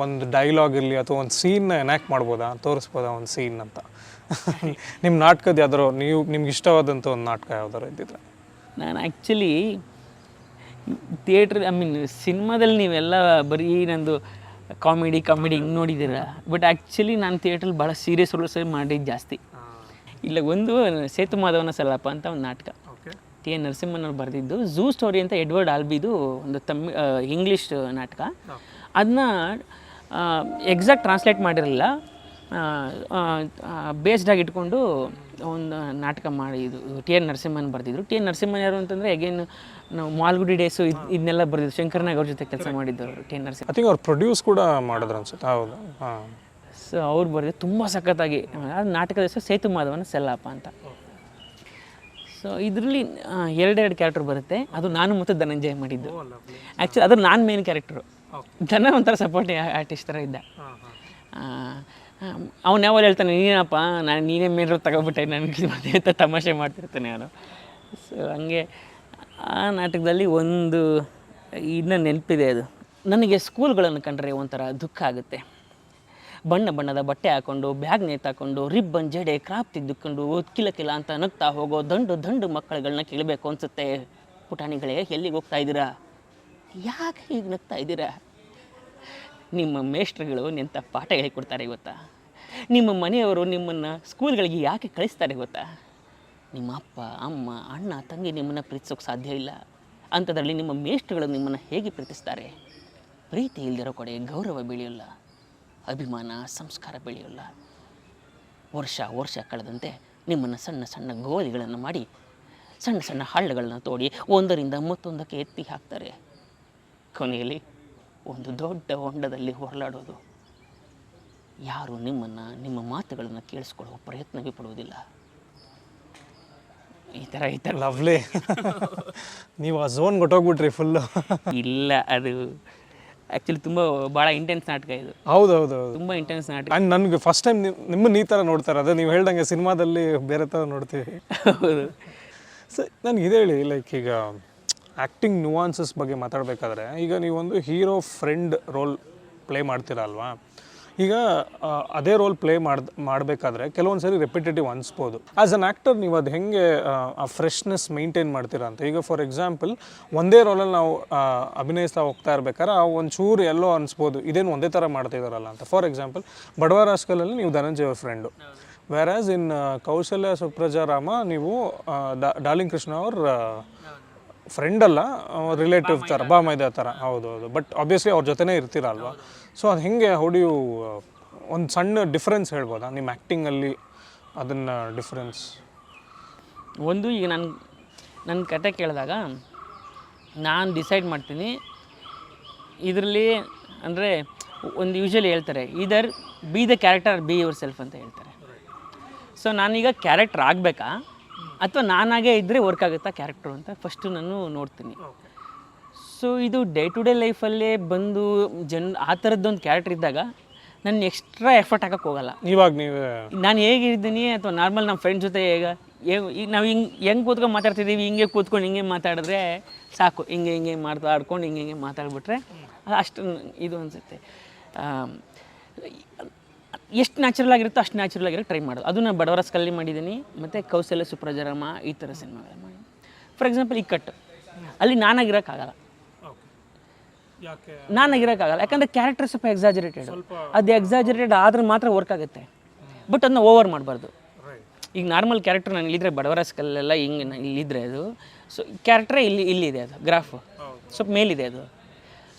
ಒಂದು ಡೈಲಾಗ್ ಇರಲಿ ಅಥವಾ ಒಂದು ಸೀನ್ನ ಎನ್ಯಾಕ್ಟ್ ಮಾಡ್ಬೋದಾ, ತೋರಿಸ್ಬೋದಾ ಒಂದು ಸೀನ್ ಅಂತ? ನಿಮ್ಮ ನಾಟಕದ ಯಾವ್ದಾರು ನಿಮ್ಗೆ ಇಷ್ಟವಾದಂಥ ಒಂದು ನಾಟಕ ಯಾವ್ದಾರು ಇದ್ದಿದ್ರೆ? ನಾನು ಆ್ಯಕ್ಚುಲಿ ಥಿಯೇಟ್ರ್ ಸಿನಿಮಾದಲ್ಲಿ ನೀವೆಲ್ಲ ಬರೀ ನಂದು ಕಾಮಿಡಿ ಹಿಂಗೆ ನೋಡಿದ್ದೀರ. ಬಟ್ ಆ್ಯಕ್ಚುಲಿ ನಾನು ಥಿಯೇಟ್ರಲ್ಲಿ ಭಾಳ ಸೀರಿಯಸ್ ರೋಲ್ಸ್ ಮಾಡಿದ್ದು ಜಾಸ್ತಿ. ಇಲ್ಲ, ಒಂದು ಸೇತು ಮಾಧವನ ಸಲ್ಲಪ್ಪ ಅಂತ ಒಂದು ನಾಟಕ ಟಿ ಎನ್ ನರಸಿಂಹನವ್ರು ಬರೆದಿದ್ದು. ಝೂ ಸ್ಟೋರಿ ಅಂತ ಎಡ್ವರ್ಡ್ ಆಲ್ಬಿದು ಒಂದು ಇಂಗ್ಲೀಷ್ ನಾಟಕ. ಅದನ್ನ ಎಕ್ಸಾಕ್ಟ್ ಟ್ರಾನ್ಸ್ಲೇಟ್ ಮಾಡಿರಲಿಲ್ಲ, ಬೇಸ್ಡಾಗಿ ಇಟ್ಕೊಂಡು ಒಂದು ನಾಟಕ ಮಾಡಿದ್ದು ಟಿ ಎನ್ ನರಸಿಂಹನ್ ಬರೆದಿದ್ರು. ಟಿ ಎನ್ ನರಸಿಂಹನ್ ಯಾರು ಅಂತಂದರೆ ಅಗೇನ್ ನಾವು ಮಾಲ್ಗುಡಿ ಡೇಸು ಇದನ್ನೆಲ್ಲ ಬರೆದಿದ್ದು. ಶಂಕರ್ನಾಗ್ ಅವ್ರ ಜೊತೆ ಕೆಲಸ ಮಾಡಿದ್ದವರು T N Narasimha. I think ಅವ್ರು ಪ್ರೊಡ್ಯೂಸ್ ಕೂಡ ಮಾಡಿದ್ರು ಅನ್ಸುತ್ತೆ. ಹೌದು, ಹಾಂ. ಸೊ ಅವ್ರು ಬರೆದಿದ್ದು ತುಂಬ ಸಖತ್ತಾಗಿ. ಆ ನಾಟಕದ ಹೆಸರು ಸೇತು ಮಾಧವನ ಸೆಲ್ಲಪ್ಪ ಅಂತ. ಸೊ ಇದರಲ್ಲಿ ಎರಡೆರಡು ಕ್ಯಾರೆಕ್ಟರ್ ಬರುತ್ತೆ. ಅದು ನಾನು ಮತ್ತು ಧನಂಜಯ ಮಾಡಿದ್ದು. ಆ್ಯಕ್ಚುಲಿ ಅದು ನಾನು ಮೇನ್ ಕ್ಯಾರೆಕ್ಟರು, ಧನ ಒಂಥರ ಸಪೋರ್ಟಿಂಗ್ ಆರ್ಟಿಸ್ಟ್ ಥರ ಇದ್ದ. ಅವ್ನು ಯಾವಾಗ ಹೇಳ್ತಾನೆ, ನೀನಪ್ಪ ನೀನೇ ಮೇನ್ ರೋಲ್ ತಗೊಬಿಟ್ಟೆ ನನಗೆ ಮತ್ತೆ ಅಂತ ತಮಾಷೆ ಮಾಡ್ತಿರ್ತಾನೆ ಅವನು. ಸೊ ಹಂಗೆ ಆ ನಾಟಕದಲ್ಲಿ ಒಂದು ಇದನ್ನ ನೆನಪಿದೆ. ಅದು ನನಗೆ ಸ್ಕೂಲ್ಗಳನ್ನು ಕಂಡ್ರೆ ಒಂಥರ ದುಃಖ ಆಗುತ್ತೆ. ಬಣ್ಣ ಬಣ್ಣದ ಬಟ್ಟೆ ಹಾಕ್ಕೊಂಡು, ಬ್ಯಾಗ್ ನೇತಾಕೊಂಡು, ರಿಬ್ಬನ್ ಜಡೆ ಕ್ರಾಪ್ ತಿದ್ದುಕೊಂಡು ಕಿಲ ಅಂತ ನಗ್ತಾ ಹೋಗೋ ದಂಡು ಮಕ್ಕಳುಗಳನ್ನ ಕೇಳಬೇಕು ಅನಿಸುತ್ತೆ. ಪುಟಾಣಿಗಳೇ, ಎಲ್ಲಿಗೆ ಹೋಗ್ತಾ ಇದ್ದೀರಾ? ಯಾಕೆ ಹೀಗೆ ನಗ್ತಾ ಇದ್ದೀರಾ? ನಿಮ್ಮ ಮೇಷ್ಟ್ರುಗಳು ನಿಂತ ಪಾಠ ಹೇಳಿಕೊಡ್ತಾರೆ ಗೊತ್ತಾ? ನಿಮ್ಮ ಮನೆಯವರು ನಿಮ್ಮನ್ನು ಸ್ಕೂಲ್ಗಳಿಗೆ ಯಾಕೆ ಕಳಿಸ್ತಾರೆ ಗೊತ್ತಾ? ನಿಮ್ಮ ಅಪ್ಪ ಅಮ್ಮ ಅಣ್ಣ ತಂಗಿ ನಿಮ್ಮನ್ನು ಪ್ರೀತಿಸೋಕೆ ಸಾಧ್ಯ ಇಲ್ಲ. ಅಂಥದ್ರಲ್ಲಿ ನಿಮ್ಮ ಮೇಷ್ಟ್ರುಗಳು ನಿಮ್ಮನ್ನು ಹೇಗೆ ಪ್ರೀತಿಸ್ತಾರೆ? ಪ್ರೀತಿ ಇಲ್ದಿರೋ ಕಡೆ ಗೌರವ ಬೆಳೆಯೋಲ್ಲ, ಅಭಿಮಾನ ಸಂಸ್ಕಾರ ಬೆಳೆಯೋಲ್ಲ. ವರ್ಷ ಕಳೆದಂತೆ ನಿಮ್ಮನ್ನು ಸಣ್ಣ ಸಣ್ಣ ಗೋಲಿಗಳನ್ನು ಮಾಡಿ, ಸಣ್ಣ ಸಣ್ಣ ಹಳ್ಳಗಳನ್ನು ತೋಡಿ ಒಂದರಿಂದ ಮತ್ತೊಂದಕ್ಕೆ ಎತ್ತಿ ಹಾಕ್ತಾರೆ. ಕೊನೆಯಲ್ಲಿ ಒಂದು ದೊಡ್ಡ ಹೊಂಡದಲ್ಲಿ ಹೊರಲಾಡೋದು. ಯಾರು ನಿಮ್ಮ ಮಾತುಗಳನ್ನು ಕೇಳಿಸ್ಕೊಳ್ಳೋ ಪ್ರಯತ್ನವೇ ಪಡುವುದಿಲ್ಲ. ಈ ಥರ ಲವ್ಲಿ. ನೀವು ಆ ಝೋನ್ ಗೊಟ್ಟೋಗ್ಬಿಟ್ರಿ ಫುಲ್ಲು. ಇಲ್ಲ, ಅದು ಆ್ಯಕ್ಚುಲಿ ತುಂಬ ಭಾಳ ಇಂಟೆನ್ಸ್ ನಾಟಕ ಇದು. ಹೌದೌದು, ತುಂಬ ಇಂಟೆನ್ಸ್ ನಾಟಕ. ಆ್ಯಂಡ್ ನನಗೆ ಫಸ್ಟ್ ಟೈಮ್ ನಿಮ್ಮನ್ನ ಈ ಥರ ನೋಡ್ತಾರೆ. ಅದೇ ನೀವು ಹೇಳ್ದಂಗೆ ಸಿನಿಮಾದಲ್ಲಿ ಬೇರೆ ಥರ ನೋಡ್ತೀವಿ. ಹೌದು. ಸೊ ನನಗೆ ಇದು ಹೇಳಿ, ಲೈಕ್ ಈಗ ಆ್ಯಕ್ಟಿಂಗ್ ನುವಾನ್ಸಸ್ ಬಗ್ಗೆ ಮಾತಾಡಬೇಕಾದ್ರೆ, ಈಗ ನೀವೊಂದು ಹೀರೋ ಫ್ರೆಂಡ್ ರೋಲ್ ಪ್ಲೇ ಮಾಡ್ತೀರಾ ಅಲ್ವಾ? ಈಗ ಅದೇ ರೋಲ್ ಪ್ಲೇ ಮಾಡಬೇಕಾದ್ರೆ ಕೆಲವೊಂದು ಸರಿ ರೆಪಿಟೇಟಿವ್ ಅನಿಸ್ಬೋದು. ಆ್ಯಸ್ ಅನ್ ಆ್ಯಕ್ಟರ್ ನೀವು ಅದು ಹೆಂಗೆ ಆ ಫ್ರೆಶ್ನೆಸ್ ಮೇಂಟೈನ್ ಮಾಡ್ತೀರಾ ಅಂತ? ಈಗ ಫಾರ್ ಎಕ್ಸಾಂಪಲ್ ಒಂದೇ ರೋಲಲ್ಲಿ ನಾವು ಅಭಿನಯಿಸ್ತಾ ಹೋಗ್ತಾ ಇರ್ಬೇಕಾದ್ರೆ ಒಂಚೂರು ಎಲ್ಲೋ ಅನಿಸ್ಬೋದು, ಇದೇನು ಒಂದೇ ಥರ ಮಾಡ್ತಿದ್ದಾರಲ್ಲ ಅಂತ. ಫಾರ್ ಎಕ್ಸಾಂಪಲ್ ಬಡವ ರಾಸ್ಕಲಲ್ಲಿ ನೀವು ಧನಂಜಯ ಅವ್ರ ಫ್ರೆಂಡು, ವೆರಾಸ್ ಇನ್ ಕೌಶಲ್ಯ ಸುಪ್ರಜಾರಾಮ ನೀವು ಡಾರ್ಲಿಂಗ್ ಕೃಷ್ಣ ಅವ್ರ ಫ್ರೆಂಡ್ ಅಲ್ಲ, ರಿಲೇಟಿವ್ ಥರ, ಬಾಮೈದ ಥರ. ಹೌದು, ಬಟ್ ಆಬ್ವಿಯಸ್ಲಿ ಅವ್ರ ಜೊತೆನೇ ಇರ್ತೀರಲ್ವಾ? ಸೊ ಅದು ಹೆಂಗೆ ಹೊಡಿಯು ಒಂದು ಸಣ್ಣ ಡಿಫ್ರೆನ್ಸ್ ಹೇಳ್ಬೋದಾ ನಿಮ್ಮ ಆ್ಯಕ್ಟಿಂಗಲ್ಲಿ? ಅದನ್ನು ಡಿಫ್ರೆನ್ಸ್ ಒಂದು, ಈಗ ನನ್ನ ಕತೆ ಕೇಳಿದಾಗ ನಾನು ಡಿಸೈಡ್ ಮಾಡ್ತೀನಿ ಇದರಲ್ಲಿ. ಅಂದರೆ ಒಂದು ಯೂಶ್ವಲಿ ಹೇಳ್ತಾರೆ, ಇದರ್ B the character be your self ಅಂತ ಹೇಳ್ತಾರೆ. ಸೊ ನಾನೀಗ ಕ್ಯಾರೆಕ್ಟರ್ ಆಗಬೇಕಾ ಅಥವಾ ನಾನಾಗೇ ಇದ್ದರೆ ವರ್ಕ್ ಆಗುತ್ತಾ ಕ್ಯಾರೆಕ್ಟ್ರು ಅಂತ ಫಸ್ಟು ನಾನು ನೋಡ್ತೀನಿ. ಸೊ ಇದು ಡೇ ಟು ಡೇ ಲೈಫಲ್ಲೇ ಬಂದು ಆ ಥರದ್ದೊಂದು ಕ್ಯಾರೆಕ್ಟರ್ ಇದ್ದಾಗ ನಾನು ಎಕ್ಸ್ಟ್ರಾ ಎಫರ್ಟ್ ಹಾಕೋಕ್ಕೆ ಹೋಗಲ್ಲ. ಇವಾಗ ನೀವು ನಾನು ಹೇಗಿದ್ದೀನಿ ಅಥವಾ ನಾರ್ಮಲ್ ನಮ್ಮ ಫ್ರೆಂಡ್ಸ್ ಜೊತೆ ಈಗ ನಾವು ಹೆಂಗೆ ಕೂತ್ಕೊಂಡು ಮಾತಾಡ್ತಿದ್ದೀವಿ, ಹಿಂಗೆ ಕೂತ್ಕೊಂಡು ಹಿಂಗೆ ಮಾತಾಡಿದ್ರೆ ಸಾಕು. ಹಿಂಗೆ ಆಡ್ಕೊಂಡು ಹಿಂಗೆ ಮಾತಾಡ್ಬಿಟ್ರೆ ಅಷ್ಟು ಇದು ಅನಿಸುತ್ತೆ. ಎಷ್ಟು ನ್ಯಾಚುರಲ್ ಆಗಿರುತ್ತೋ ಅಷ್ಟು ನ್ಯಾಚುರಲ್ ಆಗಿರೋ ಟ್ರೈ ಮಾಡೋದು. ಅದು ನಾನು ಬಡವರ ರಾಸ್ಕಲಲ್ಲಿ ಮಾಡಿದ್ದೀನಿ, ಮತ್ತು ಕೌಶಲ್ಯ ಸುಪ್ರಜಾರಾಮ ಈ ಥರ ಸಿನಿಮಾಗಳು ಮಾಡಿ. ಫಾರ್ ಎಕ್ಸಾಂಪಲ್ ಈ ಕಟ್ಟು ಅಲ್ಲಿ ನಾನಾಗಿರೋಕ್ಕಾಗಲ್ಲ, ಯಾಕಂದರೆ ಕ್ಯಾರೆಕ್ಟರ್ ಸ್ವಲ್ಪ ಎಕ್ಸಾಜರೇಟೆಡ್. ಅದು ಎಕ್ಸಾಜರೇಟೆಡ್ ಆದ್ರೆ ಮಾತ್ರ ವರ್ಕ್ ಆಗುತ್ತೆ. ಬಟ್ ಅದನ್ನ ಓವರ್ ಮಾಡಬಾರ್ದು. ಈಗ ನಾರ್ಮಲ್ ಕ್ಯಾರೆಕ್ಟರ್ ನಾನು ಇಲ್ಲಿದ್ರೆ ಬಡವರಸ್ಕಲ್ಲೆಲ್ಲ ಹಿಂಗೆ ಇಲ್ಲಿದ್ರೆ ಅದು ಸೊ ಕ್ಯಾರೆಕ್ಟ್ರೇ ಇಲ್ಲಿದೆ ಅದು ಗ್ರಾಫು ಸ್ವಲ್ಪ ಮೇಲಿದೆ ಅದು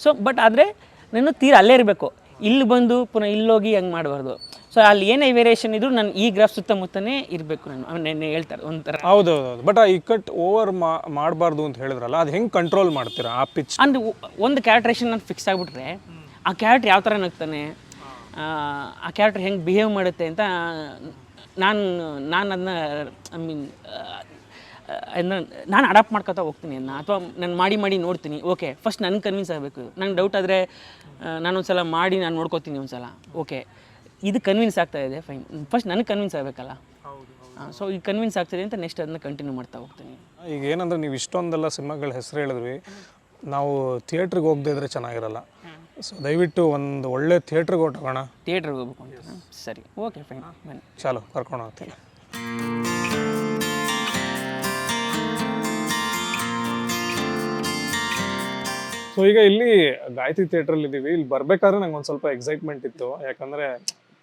ಸೊ ಬಟ್ ಆದರೆ ನಾನು ತೀರ ಅಲ್ಲೇ ಇರಬೇಕು, ಇಲ್ಲಿ ಬಂದು ಪುನಃ ಇಲ್ಲೋಗಿ ಹಂಗೆ ಮಾಡಬಾರ್ದು. ಸೊ ಅಲ್ಲಿ ಏನೇ ವೇರಿಯೇಷನ್ ಇದ್ರೂ ನಾನು ಈ ಗ್ರಾಫ್ ಸುತ್ತಮುತ್ತನೇ ಇರಬೇಕು. ನಾನು ಹೇಳ್ತಾರೆ ಒಂಥರ ಹೌದೌದು. ಬಟ್ ಆ ಇಕ್ಕಟ್ ಓವರ್ ಮಾಡಬಾರ್ದು ಅಂತ ಹೇಳಿದ್ರಲ್ಲ, ಅದು ಹೆಂಗೆ ಕಂಟ್ರೋಲ್ ಮಾಡ್ತೀರಾ ಆ ಪಿಚ್? ಅಂದರೆ ಒಂದು ಕ್ಯಾರೆಕ್ಟ್ರೇಷನ್ ನಾನು ಫಿಕ್ಸ್ ಆಗಿಬಿಟ್ರೆ ಆ ಕ್ಯಾರೆಕ್ಟ್ರ್ ಯಾವ ಥರ ನಗ್ತಾನೆ, ಆ ಕ್ಯಾರೆಕ್ಟ್ರ್ ಹೆಂಗೆ ಬಿಹೇವ್ ಮಾಡುತ್ತೆ ಅಂತ ನಾನು ಅದನ್ನ ಐ ಮೀನ್ ನಾನು ಅಡಾಪ್ಟ್ ಮಾಡ್ಕೊತಾ ಹೋಗ್ತೀನಿ ಅದನ್ನ, ಅಥವಾ ನಾನು ಮಾಡಿ ನೋಡ್ತೀನಿ. ಓಕೆ ಫಸ್ಟ್ ನನಗೆ ಕನ್ವಿನ್ಸ್ ಆಗಬೇಕು. ನಂಗೆ ಡೌಟ್ ಆದರೆ ನಾನೊಂದು ಸಲ ಮಾಡಿ ನಾನು ನೋಡ್ಕೋತೀನಿ ಒಂದು ಸಲ. ಓಕೆ ಇದು ಕನ್ವಿನ್ಸ್ ಆಗ್ತಾ ಇದೆ ಫೈನ್, ಫಸ್ಟ್ ನನಗೆ ಕನ್ವಿನ್ಸ್ ಆಗಬೇಕಲ್ಲ. ಸೊ ಈಗ ಕನ್ವಿನ್ಸ್ ಆಗ್ತಿದೆ ಅಂತ ನೆಕ್ಸ್ಟ್ ಅದನ್ನ ಕಂಟಿನ್ಯೂ ಮಾಡ್ತಾ ಹೋಗ್ತೀನಿ. ಈಗ ಏನಂದರೆ ನೀವು ಇಷ್ಟೊಂದೆಲ್ಲ ಸಿನಿಮಾಗಳ ಹೆಸರು ಹೇಳಿದ್ವಿ, ನಾವು ಥಿಯೇಟ್ರಿಗೆ ಹೋಗದೇ ಇದ್ರೆ ಚೆನ್ನಾಗಿರಲ್ಲ. ಸೊ ದಯವಿಟ್ಟು ಒಂದು ಒಳ್ಳೆ ಥಿಯೇಟ್ರಿಗೆ ಹೊಟ್ಟೋಗೋಣ. ಥಿಯೇಟ್ರಿಗೆ ಹೋಗ್ಬೇಕು ಅಂತ ಸರಿ, ಓಕೆ ಫೈನ್ ಬನ್ನಿ. ಚಲೋ ಕರ್ಕೊಂಡು ಹೋಗ್ತೀನಿ. ಸೊ ಈಗ ಇಲ್ಲಿ ಗಾಯತ್ರಿ ಥಿಯೇಟ್ರಲ್ಲಿ ಇದ್ದೀವಿ. ಇಲ್ಲಿ ಬರ್ಬೇಕಾದ್ರೆ ನಂಗೆ ಒಂದು ಸ್ವಲ್ಪ ಎಕ್ಸೈಟ್ಮೆಂಟ್ ಇತ್ತು, ಯಾಕಂದರೆ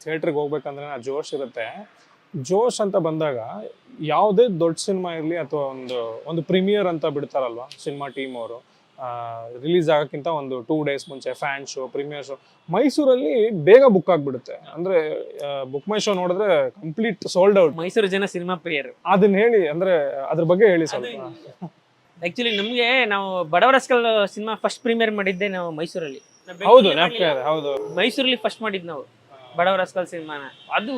ಥಿಯೇಟ್ರಿಗೆ ಹೋಗ್ಬೇಕಂದ್ರೆ ಆ ಜೋಶ್ ಇರುತ್ತೆ. ಜೋಶ್ ಅಂತ ಬಂದಾಗ ಯಾವುದೇ ದೊಡ್ಡ ಸಿನಿಮಾ ಇರಲಿ ಅಥವಾ ಒಂದು ಪ್ರೀಮಿಯರ್ ಅಂತ ಬಿಡ್ತಾರಲ್ವ ಸಿನಿಮಾ ಟೀಮ್ ಅವರು, ರಿಲೀಸ್ ಆಗೋಕ್ಕಿಂತ ಒಂದು 2 days ಮುಂಚೆ ಫ್ಯಾನ್ ಶೋ, ಪ್ರೀಮಿಯರ್ ಶೋ ಮೈಸೂರಲ್ಲಿ ಬೇಗ ಬುಕ್ ಆಗಿಬಿಡುತ್ತೆ. ಅಂದರೆ ಬುಕ್ ಮೈ ಶೋ ನೋಡಿದ್ರೆ ಕಂಪ್ಲೀಟ್ ಸೋಲ್ಡ್ ಔಟ್. ಮೈಸೂರು ಜನ ಸಿನಿಮಾ ಪ್ರಿಯರು. ಅದನ್ನ ಹೇಳಿ, ಅಂದರೆ ಅದ್ರ ಬಗ್ಗೆ ಹೇಳಿ ಸ್ವಲ್ಪ. ಆ್ಯಕ್ಚುಲಿ ನಮಗೆ ನಾವು ಬಡವರಸ್ಕಲ್ ಸಿನಿಮಾ ಫಸ್ಟ್ ಪ್ರೀಮಿಯರ್ ಮಾಡಿದ್ದೆ ನಾವು ಮೈಸೂರಲ್ಲಿ. ಹೌದು, ಹೌದು, ಮೈಸೂರಲ್ಲಿ ಫಸ್ಟ್ ಮಾಡಿದ್ದು ನಾವು ಬಡವರಸ್ಕಲ್ ಸಿನಿಮಾನ. ಅದು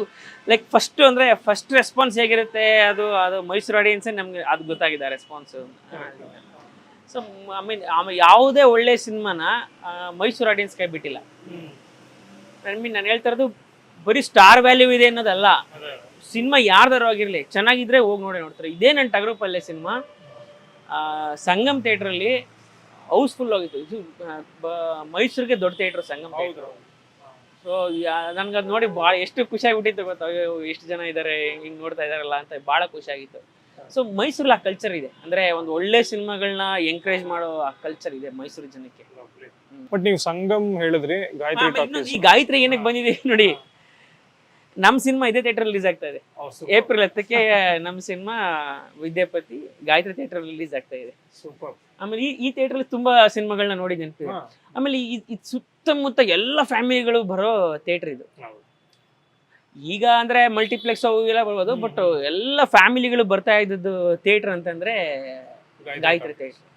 ಲೈಕ್ ಫಸ್ಟ್ ಅಂದರೆ ಫಸ್ಟ್ ರೆಸ್ಪಾನ್ಸ್ ಹೇಗಿರುತ್ತೆ ಅದು ಮೈಸೂರು ಆಡಿಯನ್ಸೇ ನಮಗೆ ಅದು ಗೊತ್ತಾಗಿದೆ ರೆಸ್ಪಾನ್ಸು. ಸೊ ಐ ಮೀನ್ ಯಾವುದೇ ಒಳ್ಳೆ ಸಿನಿಮಾನ ಮೈಸೂರು ಆಡಿಯನ್ಸ್ ಕೈ ಬಿಟ್ಟಿಲ್ಲ. ನಾನು ಹೇಳ್ತಾ ಇರೋದು ಬರೀ ಸ್ಟಾರ್ ವ್ಯಾಲ್ಯೂ ಇದೆ ಅನ್ನೋದಲ್ಲ, ಸಿನಿಮಾ ಯಾರ್ದಾರು ಆಗಿರಲಿ ಚೆನ್ನಾಗಿದ್ರೆ ಹೋಗಿ ನೋಡ್ತಾರೆ. ಇದೇ ನನ್ನ ಟಗರುಪಲ್ಲೆ ಸಿನಿಮಾ ಸಂಗಮ್ ಥಿಯೇಟ್ರಲ್ಲಿ ಹೌಸ್ಫುಲ್ ಹೋಗಿತ್ತು. ಇದು ಮೈಸೂರಿಗೆ ದೊಡ್ಡ ಥಿಯೇಟ್ರು ಸಂಗಮ್ ಥಿಯೇಟ್ರು. ಸೊ ನನಗೆ ಅದು ನೋಡಿ ಭಾಳ ಎಷ್ಟು ಖುಷಿ ಆಗಿಬಿಟ್ಟಿತ್ತು ಗೊತ್ತಾ, ಎಷ್ಟು ಜನ ಇದ್ದಾರೆ ಹಿಂಗೆ ನೋಡ್ತಾ ಇದ್ದಾರಲ್ಲ ಅಂತ ಭಾಳ ಖುಷಿ ಆಗಿತ್ತು. ಸೊ ಮೈಸೂರಲ್ಲಿ ಆ ಕಲ್ಚರ್ ಇದೆ, ಅಂದರೆ ಒಂದು ಒಳ್ಳೆ ಸಿನಿಮಾಗಳನ್ನ ಎಂಕರೇಜ್ ಮಾಡೋ ಆ ಕಲ್ಚರ್ ಇದೆ ಮೈಸೂರು ಜನಕ್ಕೆ. ಬಟ್ ನೀವು ಸಂಗಮ್ ಹೇಳಿದ್ರಿ, ಈ ಗಾಯತ್ರಿ ಏನಕ್ಕೆ ಬಂದಿದೆ ನೋಡಿ, ನಮ್ಮ ಸಿನಿಮಾ ಇದೇ ಥಿಯೇಟರ್ ರಿಲೀಸ್ ಆಗ್ತಾ ಇದೆ. ಏಪ್ರಿಲ್ 10ಕ್ಕೆ ನಮ್ಮ cinema Vidyapati Gayatri theatre release ಆಗ್ತಾ ಇದೆ. ಆಮೇಲೆ ಈ ಥಿಯೇಟ್ರಲ್ಲಿ ತುಂಬಾ ಸಿನಿಮಾಗಳನ್ನ ನೋಡಿ ನೆನಪಿದೆ. ಆಮೇಲೆ ಈ ಸುತ್ತಮುತ್ತ ಎಲ್ಲ ಫ್ಯಾಮಿಲಿಗಳು ಬರೋ ಥಿಯೇಟರ್ ಇದು. ಈಗ ಅಂದ್ರೆ ಮಲ್ಟಿಪ್ಲೆಕ್ಸ್ ಅವು ಎಲ್ಲ ಬರ್ಬೋದು, ಬಟ್ ಎಲ್ಲ ಫ್ಯಾಮಿಲಿಗಳು ಬರ್ತಾ ಇದ್ದದ್ದು ಥಿಯೇಟರ್ ಅಂತಂದ್ರೆ ಗಾಯತ್ರಿ ಥಿಯೇಟರ್.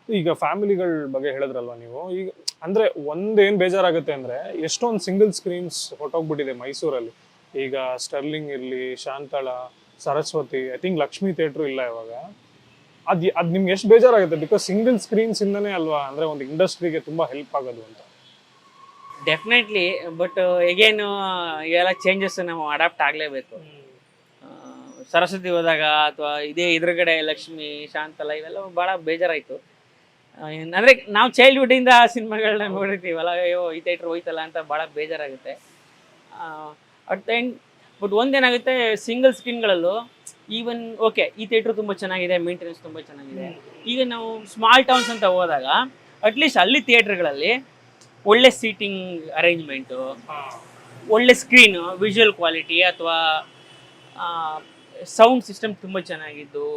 ಈಗ ಫ್ಯಾಮಿಲಿಗಳ ಬಗ್ಗೆ ಹೇಳಿದ್ರಲ್ವಾ ನೀವು, ಈಗ ಅಂದ್ರೆ ಒಂದೇನ್ ಬೇಜಾರಾಗುತ್ತೆ ಅಂದ್ರೆ ಎಷ್ಟೊಂದು ಸಿಂಗಲ್ ಸ್ಕ್ರೀನ್ಸ್ ಹೊಟ್ಟೋಗ್ಬಿಟ್ಟಿದೆ ಮೈಸೂರಲ್ಲಿ. ಈಗ ಸ್ಟರ್ಲಿಂಗ್ ಇರ್ಲಿ, Shantala, Saraswati, I think Lakshmi theatre ಇಲ್ಲ ಇವಾಗ. ಅದ್ ನಿಮ್ಗೆ ಎಷ್ಟು ಬೇಜಾರಾಗುತ್ತೆ? ಬಿಕಾಸ್ ಸಿಂಗಲ್ ಸ್ಕ್ರೀನ್ಸ್ ಇಂದನೇ ಅಲ್ವಾ ಅಂದ್ರೆ ಒಂದು ಇಂಡಸ್ಟ್ರಿಗೆ ತುಂಬಾ ಹೆಲ್ಪ್ ಆಗೋದು ಅಂತ. ಡೆಫಿನೆಟ್ಲಿ, ಬಟ್ ಎಗೇನು ಇವೆಲ್ಲ ಚೇಂಜಸ್ ನಾವು ಅಡಾಪ್ಟ್ ಆಗಲೇಬೇಕು. ಸರಸ್ವತಿ ಹೋದಾಗ ಅಥವಾ ಇದೇ ಎದುರುಗಡೆ ಲಕ್ಷ್ಮಿ, ಶಾಂತಲ ಇವೆಲ್ಲ ಭಾಳ ಬೇಜಾರಾಯಿತು. ಅಂದರೆ ನಾವು ಚೈಲ್ಡ್ಹುಡ್ಡಿಂದ ಆ ಸಿನಿಮಾಗಳನ್ನ ನೋಡಿರ್ತೀವಲ್ಲ, ಅಯ್ಯೋ ಈ ಥಿಯೇಟ್ರ್ ಹೋಯ್ತಲ್ಲ ಅಂತ ಭಾಳ ಬೇಜಾರಾಗುತ್ತೆ. ಅಟ್ ದ ಎಂಡ್ ಬಟ್ ಒಂದೇನಾಗುತ್ತೆ, ಸಿಂಗಲ್ ಸ್ಕ್ರೀನ್ಗಳಲ್ಲೂ ಈವನ್ ಓಕೆ ಈ ಥಿಯೇಟ್ರ್ ತುಂಬ ಚೆನ್ನಾಗಿದೆ, ಮೇಂಟೆನೆನ್ಸ್ ತುಂಬ ಚೆನ್ನಾಗಿದೆ. ಈಗ ನಾವು ಸ್ಮಾಲ್ ಟೌನ್ಸ್ ಅಂತ ಹೋದಾಗ ಅಟ್ಲೀಸ್ಟ್ ಅಲ್ಲಿ ಥಿಯೇಟ್ರ್ಗಳಲ್ಲಿ ಒಳ್ಳೆ ಸೀಟಿಂಗ್ ಅರೇಂಜ್ಮೆಂಟು, ಒಳ್ಳೆ ಸ್ಕ್ರೀನು, ವಿಜುವಲ್ ಕ್ವಾಲಿಟಿ ಅಥವಾ ಸೌಂಡ್ ಸಿಸ್ಟಮ್ ತುಂಬ ಚೆನ್ನಾಗಿದ್ದು,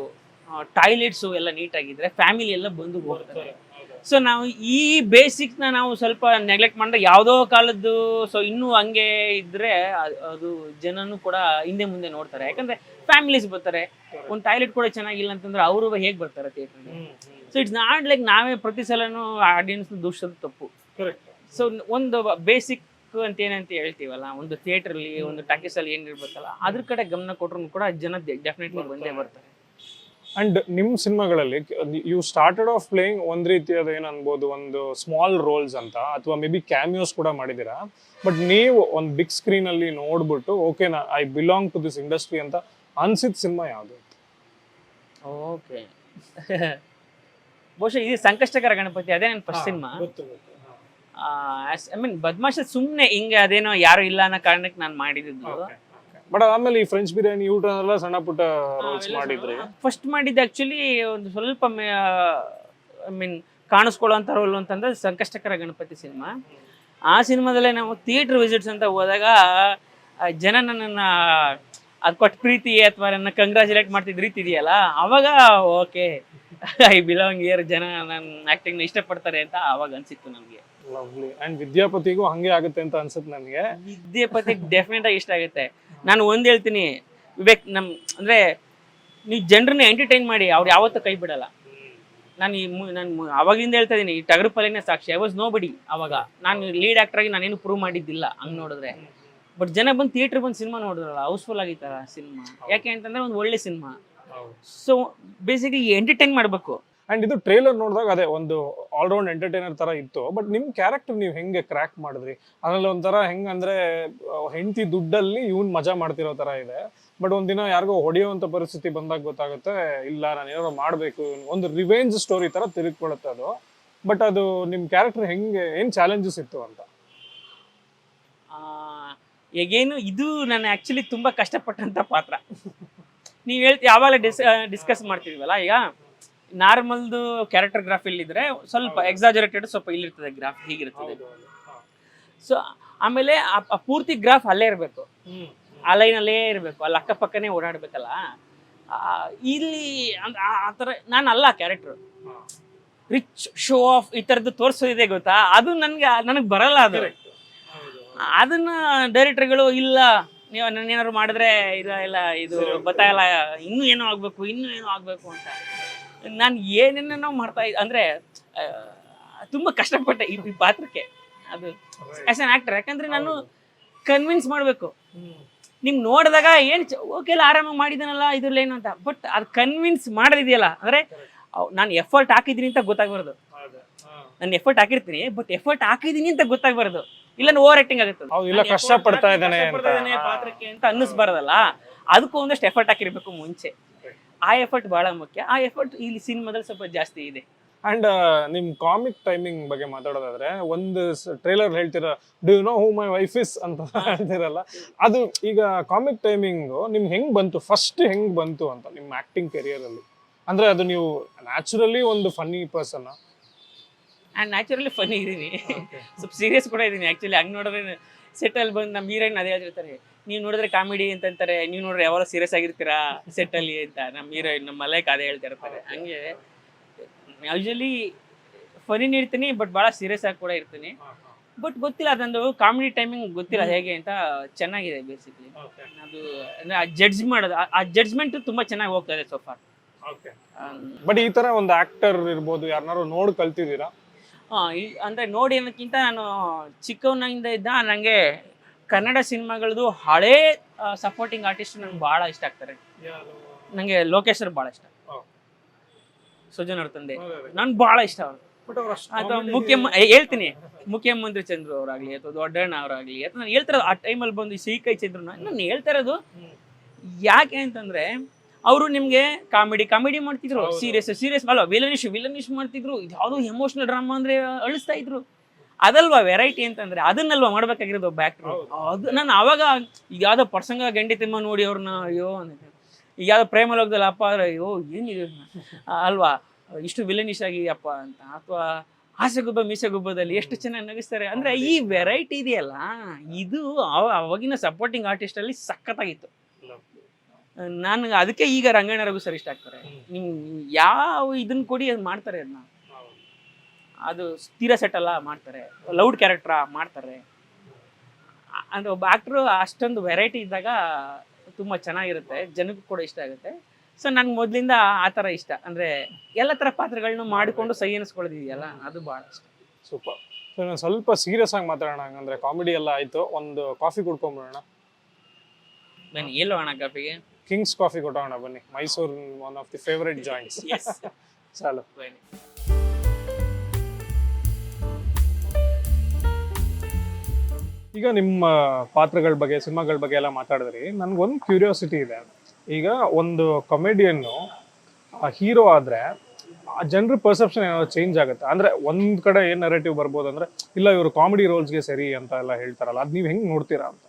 ಟಾಯ್ಲೆಟ್ಸು ಎಲ್ಲ ನೀಟಾಗಿದ್ದರೆ ಫ್ಯಾಮಿಲಿ ಎಲ್ಲ ಬಂದು ಹೋಗ್ತಾರೆ. ಸೊ ನಾವು ಈ ಬೇಸಿಕ್ನ ನಾವು ಸ್ವಲ್ಪ ನೆಗ್ಲೆಕ್ಟ್ ಮಾಡಿದ್ರೆ ಯಾವುದೋ ಕಾಲದ್ದು, ಸೊ ಇನ್ನೂ ಹಂಗೆ ಇದ್ದರೆ ಅದು ಜನನೂ ಕೂಡ ಹಿಂದೆ ಮುಂದೆ ನೋಡ್ತಾರೆ. ಯಾಕಂದರೆ ಫ್ಯಾಮಿಲೀಸ್ ಬರ್ತಾರೆ, ಒಂದು ಟಾಯ್ಲೆಟ್ ಕೂಡ ಚೆನ್ನಾಗಿಲ್ಲ ಅಂತಂದ್ರೆ ಅವರು ಹೇಗೆ ಬರ್ತಾರೆ ಥಿಯೇಟ್ರಿಗೆ? ಸೊ ಇಟ್ಸ್ ನಾಟ್ ಲೈಕ್ ನಾವೇ ಪ್ರತಿ ಸಲನೂ ಆಡಿಯನ್ಸ್ನ ದೂಷಿಸೋದು ತಪ್ಪು. ಸೊ ಒಂದು ಬೇಸಿಕ್ ಅಂತ ಏನಂತ ಹೇಳ್ತೀವಲ್ಲ, ಒಂದು ಥಿಯೇಟ್ರಲ್ಲಿ ಒಂದು ಟಾಕೀಸಲ್ಲಿ ಏನಿರ್ಬೇಕಲ್ಲ ಅದ್ರ ಕಡೆ ಗಮನ ಕೊಟ್ಟರು ಕೂಡ ಜನ ಡೆಫಿನೆಟ್ಲಿ ಬಂದೇ ಬರ್ತಾರೆ. ಅಂಡ್ ನಿಮ್ಮ ಸಿನಿಮಾಗಳಲ್ಲಿ ಯು ಸ್ಟಾರ್ಟೆಡ್ ಆಫ್ ಪ್ಲೇಯಿಂಗ್ ಒಂದು ರೀತಿಯಾದ ಏನು ಅನ್ಬೋದು, ಒಂದು ಸ್ಮಾಲ್ ರೋಲ್ಸ್ ಅಂತ, ಅಥವಾ ಮೇ ಬಿ ಕ್ಯಾಮಿಯೋಸ್ ಕೂಡ ಮಾಡಿದ್ದೀರಾ. ಬಟ್ ನೀವು ಒಂದು ಬಿಗ್ ಸ್ಕ್ರೀನಲ್ಲಿ ನೋಡ್ಬಿಟ್ಟು okay I belong to this industry ಅಂತ ಅನ್ಸಿದ ಸಿನಿಮಾ ಯಾವುದು? ಓಕೆ, ಬಹುಶಃ ಇದು ಸಂಕಷ್ಟಕರ ಗಣಪತಿ, ಅದೇ ನನ್ನ ಫಸ್ಟ್ ಸಿನಿಮಾ. ಐ ಮೀನ್ ಬದ್ಮಾಶ ಸುಮ್ಮನೆ ಹಿಂಗೆ ಅದೇನೋ ಯಾರು ಇಲ್ಲ ಅನ್ನೋ ಕಾರಣಕ್ಕೆ ನಾನು ಮಾಡಿದ್ದು. ಬಟ್ ಆಮೇಲೆ ಈ ಫ್ರೆಂಚ್ ಬಿರಿಯಾನಿ ಊಟ ಎಲ್ಲ ಸಣ್ಣ ಪುಟ್ಟ ರೋಲ್ಸ್ ಮಾಡಿದ್ರಿ. ಫಸ್ಟ್ ಮಾಡಿದ್ದು ಆ್ಯಕ್ಚುಲಿ ಒಂದು ಸ್ವಲ್ಪ ಐ ಮೀನ್ ಕಾಣಿಸ್ಕೊಳ್ಳೋಂಥ ರೋಲ್ ಅಂತಂದ್ರೆ ಸಂಕಷ್ಟಕರ ಗಣಪತಿ ಸಿನಿಮಾ. ಆ ಸಿನಿಮಾದಲ್ಲೇ ನಾವು ಥಿಯೇಟ್ರ್ ವಿಸಿಟ್ಸ್ ಅಂತ ಹೋದಾಗ ಜನ ನನ್ನನ್ನು ಅದು ಕೊಟ್ಟ ಪ್ರೀತಿ ಅಥವಾ ನನ್ನ ಕಂಗ್ರಾಚುಲೇಟ್ ಮಾಡ್ತಿದ್ದ ರೀತಿ ಇದೆಯಲ್ಲ, ಅವಾಗ ಓಕೆ ಐ ಬಿಲಾಂಗ್ ಹಿಯರ್, ಜನ ನನ್ನ ಆ್ಯಕ್ಟಿಂಗ್ನ ಇಷ್ಟಪಡ್ತಾರೆ ಅಂತ ಅವಾಗ ಅನಿಸಿತ್ತು ನನಗೆ. ಲವ್ಲಿ. ಆ್ಯಂಡ್ ವಿದ್ಯಾಪತಿಗೂ ಹಾಗೆ ಆಗುತ್ತೆ ಅಂತ ಅನ್ಸುತ್ತೆ ನನಗೆ. ವಿದ್ಯಾಪತಿಗೆ ಡೆಫಿನೆಟ್ ಆಗಿ ಇಷ್ಟ ಆಗುತ್ತೆ. ನಾನು ಒಂದು ಹೇಳ್ತೀನಿ, ವಿವೇಕ್ ಅಂದರೆ ನೀವು ಜನರನ್ನ ಎಂಟರ್ಟೈನ್ ಮಾಡಿ, ಅವ್ರು ಯಾವತ್ತೂ ಕೈ ಬಿಡಲ್ಲ. ನಾನು ಅವಾಗಿಂದ ಹೇಳ್ತಾ ಇದ್ದೀನಿ, ಈ ಟಗರು ಪಲ್ಯನೇ ಸಾಕ್ಷಿ. ಐ ವಾಸ್ ನೋ ಬಡಿ ಅವಾಗ. ನಾನು ಲೀಡ್ ಆಗಿ ನಾನೇನು ಪ್ರೂವ್ ಮಾಡಿದ್ದಿಲ್ಲ ಹಂಗೆ ನೋಡಿದ್ರೆ. ಬಟ್ ಜನ ಬಂದು ಥಿಯೇಟ್ರ್ ಬಂದು ಸಿನಿಮಾ ನೋಡಿದ್ರಲ್ಲ, ಹೌಸ್ಫುಲ್ ಆಗಿತ್ತಲ್ಲ ಸಿನಿಮಾ. ಯಾಕೆ ಅಂತಂದರೆ ಒಂದು ಒಳ್ಳೆ ಸಿನಿಮಾ. ಸೊ ಬೇಸಿಕಲಿ ಎಂಟರ್ಟೈನ್ ಮಾಡಬೇಕು. ಆ್ಯಂಡ್ ಇದು ಟ್ರೇಲರ್ ನೋಡಿದಾಗ ಅದೇ ಒಂದು ಆಲ್ರೌಂಡ್ ಎಂಟರ್ಟೈನರ್ ಥರ ಇತ್ತು. ಬಟ್ ನಿಮ್ಮ ಕ್ಯಾರೆಕ್ಟರ್ ನೀವು ಹೆಂಗೆ ಕ್ರ್ಯಾಕ್ ಮಾಡಿದ್ರಿ? ಅದರಲ್ಲಿ ಒಂಥರ ಹೆಂಗಂದರೆ ಹೆಂಡತಿ ದುಡ್ಡಲ್ಲಿ ಇವ್ನು ಮಜಾ ಮಾಡ್ತಿರೋ ಥರ ಇದೆ. ಬಟ್ ಒಂದಿನ ಯಾರಿಗೋ ಹೊಡೆಯುವಂಥ ಪರಿಸ್ಥಿತಿ ಬಂದಾಗ ಗೊತ್ತಾಗುತ್ತೆ, ಇಲ್ಲ ನಾನು ಏನಾದ್ರು ಮಾಡಬೇಕು, ಒಂದು ರಿವೆಂಜ್ ಸ್ಟೋರಿ ಥರ ತಿರುಗಿಕೊಳ್ಳುತ್ತೆ ಅದು. ಬಟ್ ಅದು ನಿಮ್ಮ ಕ್ಯಾರೆಕ್ಟರ್ ಹೆಂಗೆ, ಏನು ಚಾಲೆಂಜಸ್ ಇತ್ತು ಅಂತ? ಈಗೇನು ಇದು ನಾನು ಆ್ಯಕ್ಚುಲಿ ತುಂಬ ಕಷ್ಟಪಟ್ಟಂಥ ಪಾತ್ರ. ನೀವು ಯಾವಾಗ ಡಿಸ್ಕಸ್ ಮಾಡ್ತಿದ್ದೀವಲ್ಲ, ಈಗ ನಾರ್ಮಲ್ದು ಕ್ಯಾರೆಕ್ಟರ್ ಗ್ರಾಫ್ ಇಲ್ಲಿದ್ರೆ ಸ್ವಲ್ಪ ಎಕ್ಸಾಜರೇಟೆಡ್, ಸ್ವಲ್ಪ ಇಲ್ಲಿರ್ತದೆ ಗ್ರಾಫ್, ಹೀಗಿರ್ತದೆ. ಸೊ ಆಮೇಲೆ ಆ ಪೂರ್ತಿ ಗ್ರಾಫ್ ಅಲ್ಲೇ ಇರಬೇಕು, ಆ ಲೈನಲ್ಲೇ ಇರಬೇಕು, ಅಲ್ಲಿ ಅಕ್ಕಪಕ್ಕನೇ ಓಡಾಡಬೇಕಲ್ಲ. ಇಲ್ಲಿ ಆ ಥರ ನಾನು ಅಲ್ಲ ಕ್ಯಾರೆಕ್ಟ್ರು. ರಿಚ್ ಶೋ ಆಫ್ ಈ ಥರದ್ದು ತೋರಿಸೋದಿದೆ ಗೊತ್ತಾ, ಅದು ನನಗೆ ಬರಲ್ಲ. ಅದನ್ನ ಡೈರೆಕ್ಟರ್ಗಳು ಇಲ್ಲ ನೀವು ನನ್ನ ಏನಾದ್ರು ಮಾಡಿದ್ರೆ ಇಲ್ಲ ಇದು ಗೊತ್ತಾಗಲ್ಲ, ಇನ್ನೂ ಏನೋ ಆಗಬೇಕು ಅಂತ. ನಾನು ಏನೇನೋ ಮಾಡ್ತಾ ಇದ್ದೆ ಅಂದರೆ ತುಂಬ ಕಷ್ಟಪಟ್ಟೆ ಈ ಪಾತ್ರಕ್ಕೆ. ಅದು ಆ್ಯಸ್ ಆನ್ ಆ್ಯಕ್ಟರ್, ಯಾಕಂದರೆ ನಾನು ಕನ್ವಿನ್ಸ್ ಮಾಡಬೇಕು. ನಿಮ್ಗೆ ನೋಡಿದಾಗ ಏನು ಓಕೆ ಎಲ್ಲ ಆರಾಮಾಗಿ ಮಾಡಿದ್ದಾನಲ್ಲ ಇದ್ರಲ್ಲೇನು ಅಂತ. ಬಟ್ ಅದು ಕನ್ವಿನ್ಸ್ ಮಾಡೋದಿದೆಯಲ್ಲ, ಅಂದರೆ ನಾನು ಎಫರ್ಟ್ ಹಾಕಿದ್ದೀನಿ ಅಂತ ಗೊತ್ತಾಗಬಾರ್ದು. ನಾನು ಎಫರ್ಟ್ ಹಾಕಿರ್ತೀನಿ, ಬಟ್ ಎಫರ್ಟ್ ಹಾಕಿದ್ದೀನಿ ಅಂತ ಗೊತ್ತಾಗಬಾರ್ದು. ಇಲ್ಲ ಓವರ್ ಆಕ್ಟಿಂಗ್ ಆಗುತ್ತೆ, ಇಲ್ಲ ಕಷ್ಟಪಡ್ತಾ ಇದ್ದಾನೆ ಪಾತ್ರಕ್ಕೆ ಅಂತ ಅನ್ನಿಸ್ಬಾರ್ದಲ್ಲ. ಅದಕ್ಕೂ ಒಂದಷ್ಟು ಎಫರ್ಟ್ ಹಾಕಿರ್ಬೇಕು ಮುಂಚೆ. ಆ ಎಫರ್ಟ್ ಬಹಳ ಮುಖ್ಯ. ಆ ಎಫರ್ಟ್ ಇಲ್ಲಿ ಸಿನಿಮಾದಲ್ಲಿ ಸ್ವಲ್ಪ ಜಾಸ್ತಿ ಇದೆ. ಅಂಡ್ ನಿಮ್ ಕಾಮಿಕ್ ಟೈಮಿಂಗ್ ಬಗ್ಗೆ ಮಾತಾಡೋದಾದ್ರೆ, ಒಂದು ಟ್ರೇಲರ್ ಹೇಳ್ತೀರಾ do you know who my wife is ಅಂತ ಹೇಳ್ತಿರಲ್ಲ, ಅದು ಈಗ ಕಾಮಿಕ್ ಟೈಮಿಂಗ್ ನಿಮ್ಗೆ ಹೆಂಗ್ ಬಂತು, ಫಸ್ಟ್ ಹೆಂಗ್ ಬಂತು ಅಂತ ನಿಮ್ಮ ಆಕ್ಟಿಂಗ್ ಕೆರಿಯರ್ ಅಲ್ಲಿ? ಅಂದ್ರೆ ಅದು ನೀವು ನ್ಯಾಚುರಲಿ ಒಂದು funny person? And naturally funny ಇದ್ದೀನಿ, ಸ್ವಲ್ಪ ಸೀರಿಯಸ್ ಕೂಡ ಇದ್ದೀನಿ ಆ್ಯಕ್ಚುಲಿ. ಹಂಗೆ ನೋಡಿದ್ರೆ ಸೆಟ್ಟಲ್ಲಿ ಬಂದು ನಮ್ಮ ಹೀರೋಯಿನ್ ಅದೇ ಹೇಳ್ತಿರ್ತಾರೆ, ನೀವು ನೋಡಿದ್ರೆ ಕಾಮಿಡಿ ಅಂತಾರೆ, ನೀವು ನೋಡಿದ್ರೆ ಯಾವಾಗ ಸೀರಿಯಸ್ ಆಗಿರ್ತೀರಾ ಸೆಟ್ಟಲ್ಲಿ ಅಂತ ನಮ್ಮ ಹೀರೋಯಿನ್, ನಮ್ಮ ಮಲೈಕ್ ಅದೇ ಹೇಳ್ತಿರ್ತಾರೆ. ಹಂಗೆ ಯೂಶಲಿ ಫನಿ ಇರ್ತೀನಿ, ಬಟ್ ಭಾಳ ಸೀರಿಯಸ್ ಆಗಿ ಕೂಡ ಇರ್ತೀನಿ. ಬಟ್ ಗೊತ್ತಿಲ್ಲ, ಅದೊಂದು ಕಾಮಿಡಿ ಟೈಮಿಂಗ್ ಗೊತ್ತಿಲ್ಲ ಹೇಗೆ ಅಂತ. ಚೆನ್ನಾಗಿದೆ ಬೇಸಿಕ್ಲಿ. ಅದು ಅಂದರೆ ಆ ಜಡ್ಜ್ ಮಾಡೋದು, ಆ ಜಡ್ಜ್ಮೆಂಟ್ ತುಂಬ ಚೆನ್ನಾಗಿ ಹೋಗ್ತಾ ಇದೆ ಸೊ ಫಾರ್. ಬಟ್ ಈ ಥರ ಒಂದು ಆಕ್ಟರ್ ಇರ್ಬೋದು, ಯಾರನ್ನಾರು ನೋಡಿ ಕಲ್ತಿದ್ದೀರಾ? ಅಂದರೆ ನೋಡಿ ಅನ್ನೋಕ್ಕಿಂತ ನಾನು ಚಿಕ್ಕವನಿಂದ ಇದ್ದ ನನಗೆ ಕನ್ನಡ ಸಿನಿಮಾಗಳದ್ದು ಹಳೇ ಸಪೋರ್ಟಿಂಗ್ ಆರ್ಟಿಸ್ಟ್ ನನಗೆ ಭಾಳ ಇಷ್ಟ ಆಗ್ತಾರೆ. ನನಗೆ ಲೋಕೇಶ್ ಅವ್ರು ಭಾಳ ಇಷ್ಟ, ಸುಜನ್ ಅವ್ರ ತಂದೆ ನನ್ಗೆ ಭಾಳ ಇಷ್ಟ ಅವರು. ಅಥವಾ ಹೇಳ್ತೀನಿ ಮುಖ್ಯಮಂತ್ರಿ ಚಂದ್ರು ಅವರಾಗಲಿ ಅಥವಾ ದೊಡ್ಡಣ್ಣ ಅವರಾಗಲಿ, ಅಥವಾ ನಾನು ಹೇಳ್ತಿರೋದು ಆ ಟೈಮಲ್ಲಿ ಬಂದು ಶ್ರೀಕೈ ಚಂದ್ರನ ನಾನು ಹೇಳ್ತಾ ಇರೋದು ಯಾಕೆ ಅಂತಂದರೆ, ಅವರು ನಿಮಗೆ ಕಾಮಿಡಿ ಮಾಡ್ತಿದ್ರು, ಸೀರಿಯಸ್ ಅಲ್ಲ, ವಿಲನಿಶ್ ಮಾಡ್ತಿದ್ರು. ಇದು ಯಾವುದೋ ಎಮೋಷನಲ್ ಡ್ರಾಮಾ ಅಂದರೆ ಅಳಿಸ್ತಾ ಇದ್ರು. ಅದಲ್ವಾ ವೆರೈಟಿ ಅಂತಂದರೆ, ಅದನ್ನಲ್ವಾ ಮಾಡ್ಬೇಕಾಗಿರೋದು ಒಬ್ಬ ಆ್ಯಕ್ಟ್ರು. ಅದು ನಾನು ಆವಾಗ ಈಗ ಯಾವುದೋ ಪ್ರಸಂಗ ಗಂಡಿ ತಿಮ್ಮ ನೋಡಿ ಅವ್ರನ್ನ ಅಯ್ಯೋ ಅಂತ, ಈಗ ಯಾವುದೋ ಪ್ರೇಮಲೋಕದಲ್ಲಿ ಅಪ್ಪ ಅಂದರೆ ಅಯ್ಯೋ ಏನಿದೆ ಅಲ್ವಾ, ಇಷ್ಟು ವಿಲನಿಶ್ ಆಗಿ ಅಪ್ಪ ಅಂತ. ಅಥವಾ ಆಸೆಗುಬ್ಬ ಮೀಸೆಗುಬ್ಬದಲ್ಲಿ ಎಷ್ಟು ಚೆನ್ನಾಗಿ ನಗಿಸ್ತಾರೆ. ಅಂದರೆ ಈ ವೆರೈಟಿ ಇದೆಯಲ್ಲ, ಇದು ಅವಾಗಿನ ಸಪೋರ್ಟಿಂಗ್ ಆರ್ಟಿಸ್ಟಲ್ಲಿ ಸಖತ್ತಾಗಿತ್ತು. ನಾನು ಅದಕ್ಕೆ ಈಗ ರಂಗಣ್ಣ ರಘು ಸರ್ ಇಷ್ಟ ಆಗ್ತಾರೆ. ನಿಮ್ಗೆ ಯಾವ ಇದನ್ನ ಕೊಡಿ ಅದು ಮಾಡ್ತಾರೆ, ಅದನ್ನ ಅದು ತೀರ ಸೆಟ್ಟಲ್ಲ ಮಾಡ್ತಾರೆ, ಲೌಡ್ ಕ್ಯಾರೆಕ್ಟ್ರ ಮಾಡ್ತಾರೆ. ಅಂದರೆ ಒಬ್ಬ ಆ್ಯಕ್ಟ್ರು ಅಷ್ಟೊಂದು ವೆರೈಟಿ ಇದ್ದಾಗ ತುಂಬ ಚೆನ್ನಾಗಿರುತ್ತೆ, ಜನಕ್ಕೂ ಕೂಡ ಇಷ್ಟ ಆಗುತ್ತೆ. ಸೊ ನನಗೆ ಮೊದಲಿಂದ ಆ ಥರ ಇಷ್ಟ, ಅಂದರೆ ಎಲ್ಲ ಥರ ಪಾತ್ರಗಳನ್ನ ಮಾಡಿಕೊಂಡು ಸೈ ಎನಿಸ್ಕೊಳ್ಳೋದಿದೆಯಲ್ಲ, ಅದು ಭಾಳ ಇಷ್ಟ. ಸೂಪರ್. ಸೊ ನಾನು ಸ್ವಲ್ಪ ಸೀರಿಯಸ್ ಆಗಿ ಮಾತಾಡೋಣ, ಹಂಗಂದ್ರೆ ಕಾಮಿಡಿ ಎಲ್ಲ ಆಯಿತು, ಒಂದು ಕಾಫಿ ಕುಡ್ಕೊಂಬಿಡೋಣ ಬನ್ನಿ. ಎಲ್ಲೋ ಅಣ್ಣ ಕಾಫಿಗೆ? ಕಿಂಗ್ಸ್ ಕಾಫಿ ಕೊಟ್ಟೋಣ ಬನ್ನಿ, Mysuru one of the favourite joints. ಚಾಲು. ಈಗ ನಿಮ್ಮ ಪಾತ್ರಗಳ ಬಗ್ಗೆ, ಸಿನಿಮಾಗಳ ಬಗ್ಗೆ ಎಲ್ಲ ಮಾತಾಡಿದ್ರಿ. ನನ್ಗೊಂದು ಕ್ಯೂರಿಯಾಸಿಟಿ ಇದೆ. ಈಗ ಒಂದು ಕಾಮಿಡಿಯನ್ನು ಹೀರೋ ಆದರೆ ಜನರ ಪರ್ಸೆಪ್ಷನ್ ಏನಾದ್ರು ಚೇಂಜ್ ಆಗುತ್ತೆ? ಅಂದರೆ ಒಂದು ಕಡೆ ಏನು ನೆರೇಟಿವ್ ಬರ್ಬೋದು ಅಂದರೆ, ಇಲ್ಲ ಇವರು ಕಾಮಿಡಿ ರೋಲ್ಸ್ಗೆ ಸರಿ ಅಂತ ಎಲ್ಲ ಹೇಳ್ತಾರಲ್ಲ, ಅದು ನೀವು ಹೆಂಗೆ ನೋಡ್ತೀರಾ ಅಂತ?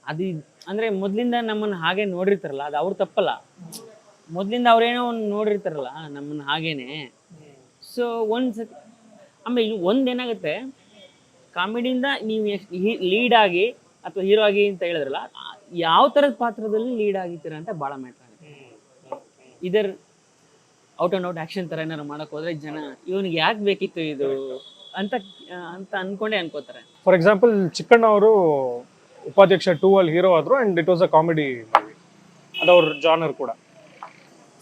ಅದು ಅಂದರೆ ಮೊದಲಿಂದ ನಮ್ಮನ್ನು ಹಾಗೆ ನೋಡಿರ್ತಾರಲ್ಲ, ಅದು ಅವ್ರು ತಪ್ಪಲ್ಲ. ಮೊದಲಿಂದ ಅವ್ರೇನೋ ಒಂದು ನೋಡಿರ್ತಾರಲ್ಲ ನಮ್ಮನ್ನು ಹಾಗೇನೆ. ಸೊ ಒಂದ್ಸತಿ ಆಮೇಲೆ ಒಂದೇನಾಗುತ್ತೆ, ಕಾಮಿಡಿಯಿಂದ ನೀವು ಲೀಡ್ ಆಗಿ ಅಥವಾ ಹೀರೋ ಆಗಿ ಅಂತ ಹೇಳಿದ್ರಲ್ಲ, ಯಾವ ಥರದ ಪಾತ್ರದಲ್ಲಿ ಲೀಡ್ ಆಗಿದ್ದೀರಾ ಅಂತ ಭಾಳ ಮ್ಯಾಟ್ರ್ ಆಗುತ್ತೆ. ಇದರ್ ಔಟ್ ಆ್ಯಂಡ್ ಔಟ್ ಆ್ಯಕ್ಷನ್ ಥರ ಏನಾರು ಮಾಡೋಕೆ ಹೋದರೆ ಜನ ಇವನಿಗೆ ಯಾಕೆ ಬೇಕಿತ್ತು ಇದು ಅಂತ ಅಂತ ಅಂದ್ಕೊಂಡೇ ಅನ್ಕೋತಾರೆ. ಫಾರ್ ಎಕ್ಸಾಂಪಲ್ ಚಿಕ್ಕಣ್ಣ ಅವರು ಉಪಾಧ್ಯಕ್ಷ 2 ಅಲ್ಲಿ ಹೀರೋ ಆದ್ರು and it was a comedy movie, ಅದು ಅವ್ರ ಜಾನರ್ ಕೂಡ.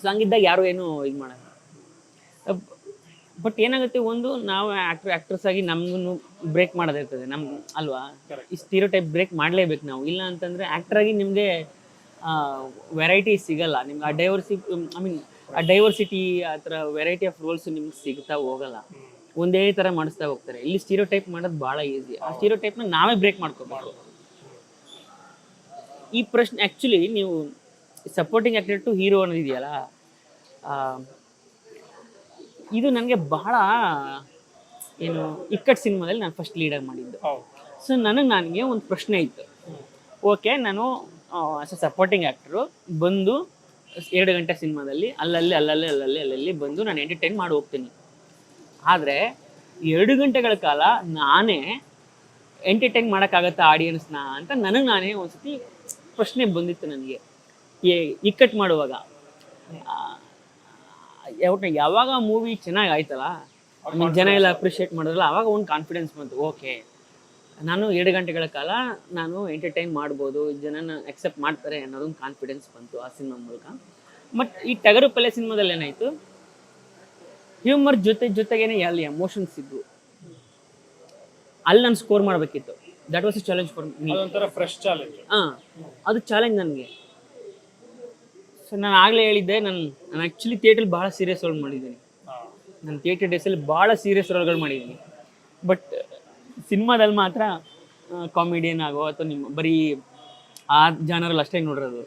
ಸೊ ಹಂಗಿದ್ದಾಗ ಯಾರು ಏನು ಇದು ಮಾಡಲ್ಲ. ಬಟ್ ಏನಾಗುತ್ತೆ, ಒಂದು ನಾವು ಆ್ಯಕ್ಟ್ರೆಸ್ ಆಗಿ ನಮಗೂ ಬ್ರೇಕ್ ಮಾಡೋದಿರ್ತದೆ ನಮ್ಗೆ ಅಲ್ವಾ. ಈ ಸ್ಟೀರಿಯೋಟೈಪ್ ಬ್ರೇಕ್ ಮಾಡಲೇಬೇಕು ನಾವು. ಇಲ್ಲ ಅಂತಂದರೆ ಆ್ಯಕ್ಟ್ರಾಗಿ ನಿಮಗೆ ವೆರೈಟಿ ಸಿಗಲ್ಲ ನಿಮ್ಗೆ. ಆ ಡೈವರ್ಸಿಟಿ ಆ ಥರ ವೆರೈಟಿ ಆಫ್ ರೋಲ್ಸ್ ನಿಮ್ಗೆ ಸಿಗ್ತಾ ಹೋಗಲ್ಲ. ಒಂದೇ ಥರ ಮಾಡಿಸ್ತಾ ಹೋಗ್ತಾರೆ. ಇಲ್ಲಿ ಸ್ಟೀರಿಯೋಟೈಪ್ ಮಾಡೋದು ಭಾಳ ಈಸಿ. ಆ ಸ್ಟೀರಿಯೋಟೈಪ್ನ ನಾವೇ ಬ್ರೇಕ್ ಮಾಡ್ಕೋಬೇಕು. ಈ ಪ್ರಶ್ನೆ ಆ್ಯಕ್ಚುಲಿ ನೀವು ಸಪೋರ್ಟಿಂಗ್ ಆ್ಯಕ್ಟರ್ ಟು ಹೀರೋ ಅನ್ನೋದಿದೆಯಲ್ಲ, ಇದು ನನಗೆ ಬಹಳ ಏನು ಇಕ್ಕಟ್ಟು ಸಿನಿಮಾದಲ್ಲಿ ನಾನು ಫಸ್ಟ್ ಲೀಡಾಗಿ ಮಾಡಿದ್ದು. ಸೊ ನನಗೆ ಒಂದು ಪ್ರಶ್ನೆ ಇತ್ತು. ಓಕೆ, ನಾನು ಆಸ್ ಎ ಸಪೋರ್ಟಿಂಗ್ ಆ್ಯಕ್ಟ್ರು ಬಂದು 2 ಗಂಟೆ ಸಿನಿಮಾದಲ್ಲಿ ಅಲ್ಲಲ್ಲಿ ಬಂದು ನಾನು ಎಂಟರ್ಟೈನ್ ಮಾಡಿ ಹೋಗ್ತೀನಿ. ಆದರೆ 2 ಗಂಟೆಗಳ ಕಾಲ ನಾನೇ ಎಂಟರ್ಟೈನ್ ಮಾಡೋಕ್ಕಾಗತ್ತಾ ಆಡಿಯನ್ಸ್ನ ಅಂತ ನಾನೇ ಒಂದ್ಸತಿ ಪ್ರಶ್ನೆ ಬಂದಿತ್ತು ನನಗೆ ಇಕ್ಕಟ್ಟು ಮಾಡುವಾಗ. ಯಾವಾಗ ಮೂವಿ ಚೆನ್ನಾಗಿ ಆಯ್ತಲ್ಲ, ಜನ ಎಲ್ಲ ಅಪ್ರಿಷಿಯೇಟ್ ಮಾಡಿದ್ರಲ್ಲ, ಆವಾಗ ಒಂದು ಕಾನ್ಫಿಡೆನ್ಸ್ ಬಂತು. ಓಕೆ, ನಾನು 2 ಗಂಟೆಗಳ ಕಾಲ ನಾನು ಎಂಟರ್ಟೈನ್ ಮಾಡ್ಬೋದು, ಜನನ ಅಕ್ಸೆಪ್ಟ್ ಮಾಡ್ತಾರೆ ಅನ್ನೋದೊಂದು ಕಾನ್ಫಿಡೆನ್ಸ್ ಬಂತು ಆ ಸಿನಿಮಾ ಮೂಲಕ. ಬಟ್ ಈ ಟಗರು ಪಲ್ಲೆ ಸಿನಿಮಾದಲ್ಲಿ ಏನಾಯಿತು, ಹ್ಯೂಮರ್ ಜೊತೆಗೇನೆ ಅಲ್ಲಿ ಎಮೋಷನ್ಸ್ ಇದ್ವು. ಅಲ್ಲಿ ನಾನು ಸ್ಕೋರ್ ಮಾಡಬೇಕಿತ್ತು. That was A challenge for me. Fresh challenge. ಅದು ಚಾಲೆಂಜ್ ನನಗೆ. ಸೊ ನಾನು ಆಗಲೇ ಹೇಳಿದ್ದೆ, ನಾನು ಆ್ಯಕ್ಚುಲಿ ಥಿಯೇಟ್ರಲ್ಲಿ ಭಾಳ ಸೀರಿಯಸ್ ರೋಲ್ ಮಾಡಿದ್ದೀನಿ. ನಾನು ಥಿಯೇಟರ್ ಡೇಸಲ್ಲಿ ಭಾಳ ಸೀರಿಯಸ್ ರೋಲ್ಗಳು ಮಾಡಿದ್ದೀನಿ. ಬಟ್ ಸಿನಿಮಾದಲ್ಲಿ ಮಾತ್ರ ಕಾಮಿಡಿಯನ್ ಆಗೋ ಅಥವಾ ನಿಮ್ಮ ಬರೀ ಆ ಜಾನರಲ್ಲಿ ಅಷ್ಟೇ ನೋಡಿರೋದು.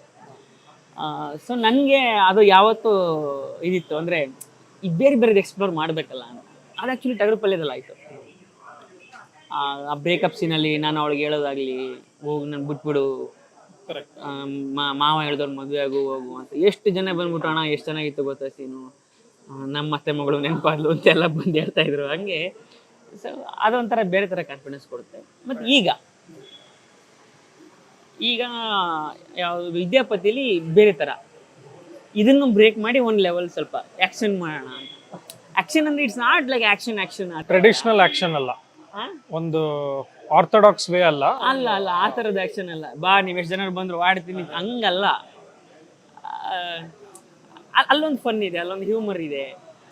ಸೊ ನನಗೆ ಅದು ಯಾವತ್ತೂ ಇದಿತ್ತು, ಅಂದರೆ ಈ ಬೇರೆದು ಎಕ್ಸ್ಪ್ಲೋರ್ ಮಾಡಬೇಕಲ್ಲ ಅಂತ. ಅದು ಆ್ಯಕ್ಚುಲಿ ಟಗರು ಪಲ್ಯದಲ್ಲಿ ಆಯಿತು. ಆ ಬ್ರೇಕಪ್ ಸೀನಲ್ಲಿ ನಾನು ಅವಳಿಗೆ ಹೇಳೋದಾಗಲಿ, ಹೋಗಿ ನಾನು ಬಿಟ್ಬಿಡು, ಮಾವ ಹೇಳಿದವ್ರು ಮದುವೆ ಹೋಗು ಅಂತ ಎಷ್ಟು ಜನ ಬಂದ್ಬಿಟ್ಟು, ಅಣ್ಣ ಎಷ್ಟು ಚೆನ್ನಾಗಿತ್ತು ಗೊತ್ತಾ ಸೀನು, ನಮ್ಮ ಅತ್ತೆ ಮಗಳು ನೆನಪಾದ್ಲು ಅಂತೆಲ್ಲ ಬಂದು ಹೇಳ್ತಾ ಇದ್ರು. ಹಂಗೆ ಸೊ ಅದೊಂಥರ ಬೇರೆ ಥರ ಕಾನ್ಫಿಡೆನ್ಸ್ ಕೊಡುತ್ತೆ. ಮತ್ತು ಈಗ ಯಾವುದು ವಿದ್ಯಾಪತಿಲಿ ಬೇರೆ ಥರ ಇದನ್ನು ಬ್ರೇಕ್ ಮಾಡಿ ಒಂದು ಲೆವೆಲ್ ಸ್ವಲ್ಪ ಆ್ಯಕ್ಷನ್ ಮಾಡೋಣ ಅಂತ. ಆ್ಯಕ್ಷನ್ ಅಂದರೆ it's not like action traditional action ಅಲ್ಲ, ಒಂದು ಆರ್ಥೋಡಾಕ್ಸ್ ವೇ ಅಲ್ಲ ಆ ಥರದ ಆ್ಯಕ್ಷನ್ ಅಲ್ಲ. ನೀವು ಎಷ್ಟು ಜನ ಬಂದರು ಆಡ್ತೀನಿ ಹಂಗಲ್ಲ. ಅಲ್ಲೊಂದು ಫನ್ ಇದೆ, ಅಲ್ಲೊಂದು ಹ್ಯೂಮರ್ ಇದೆ.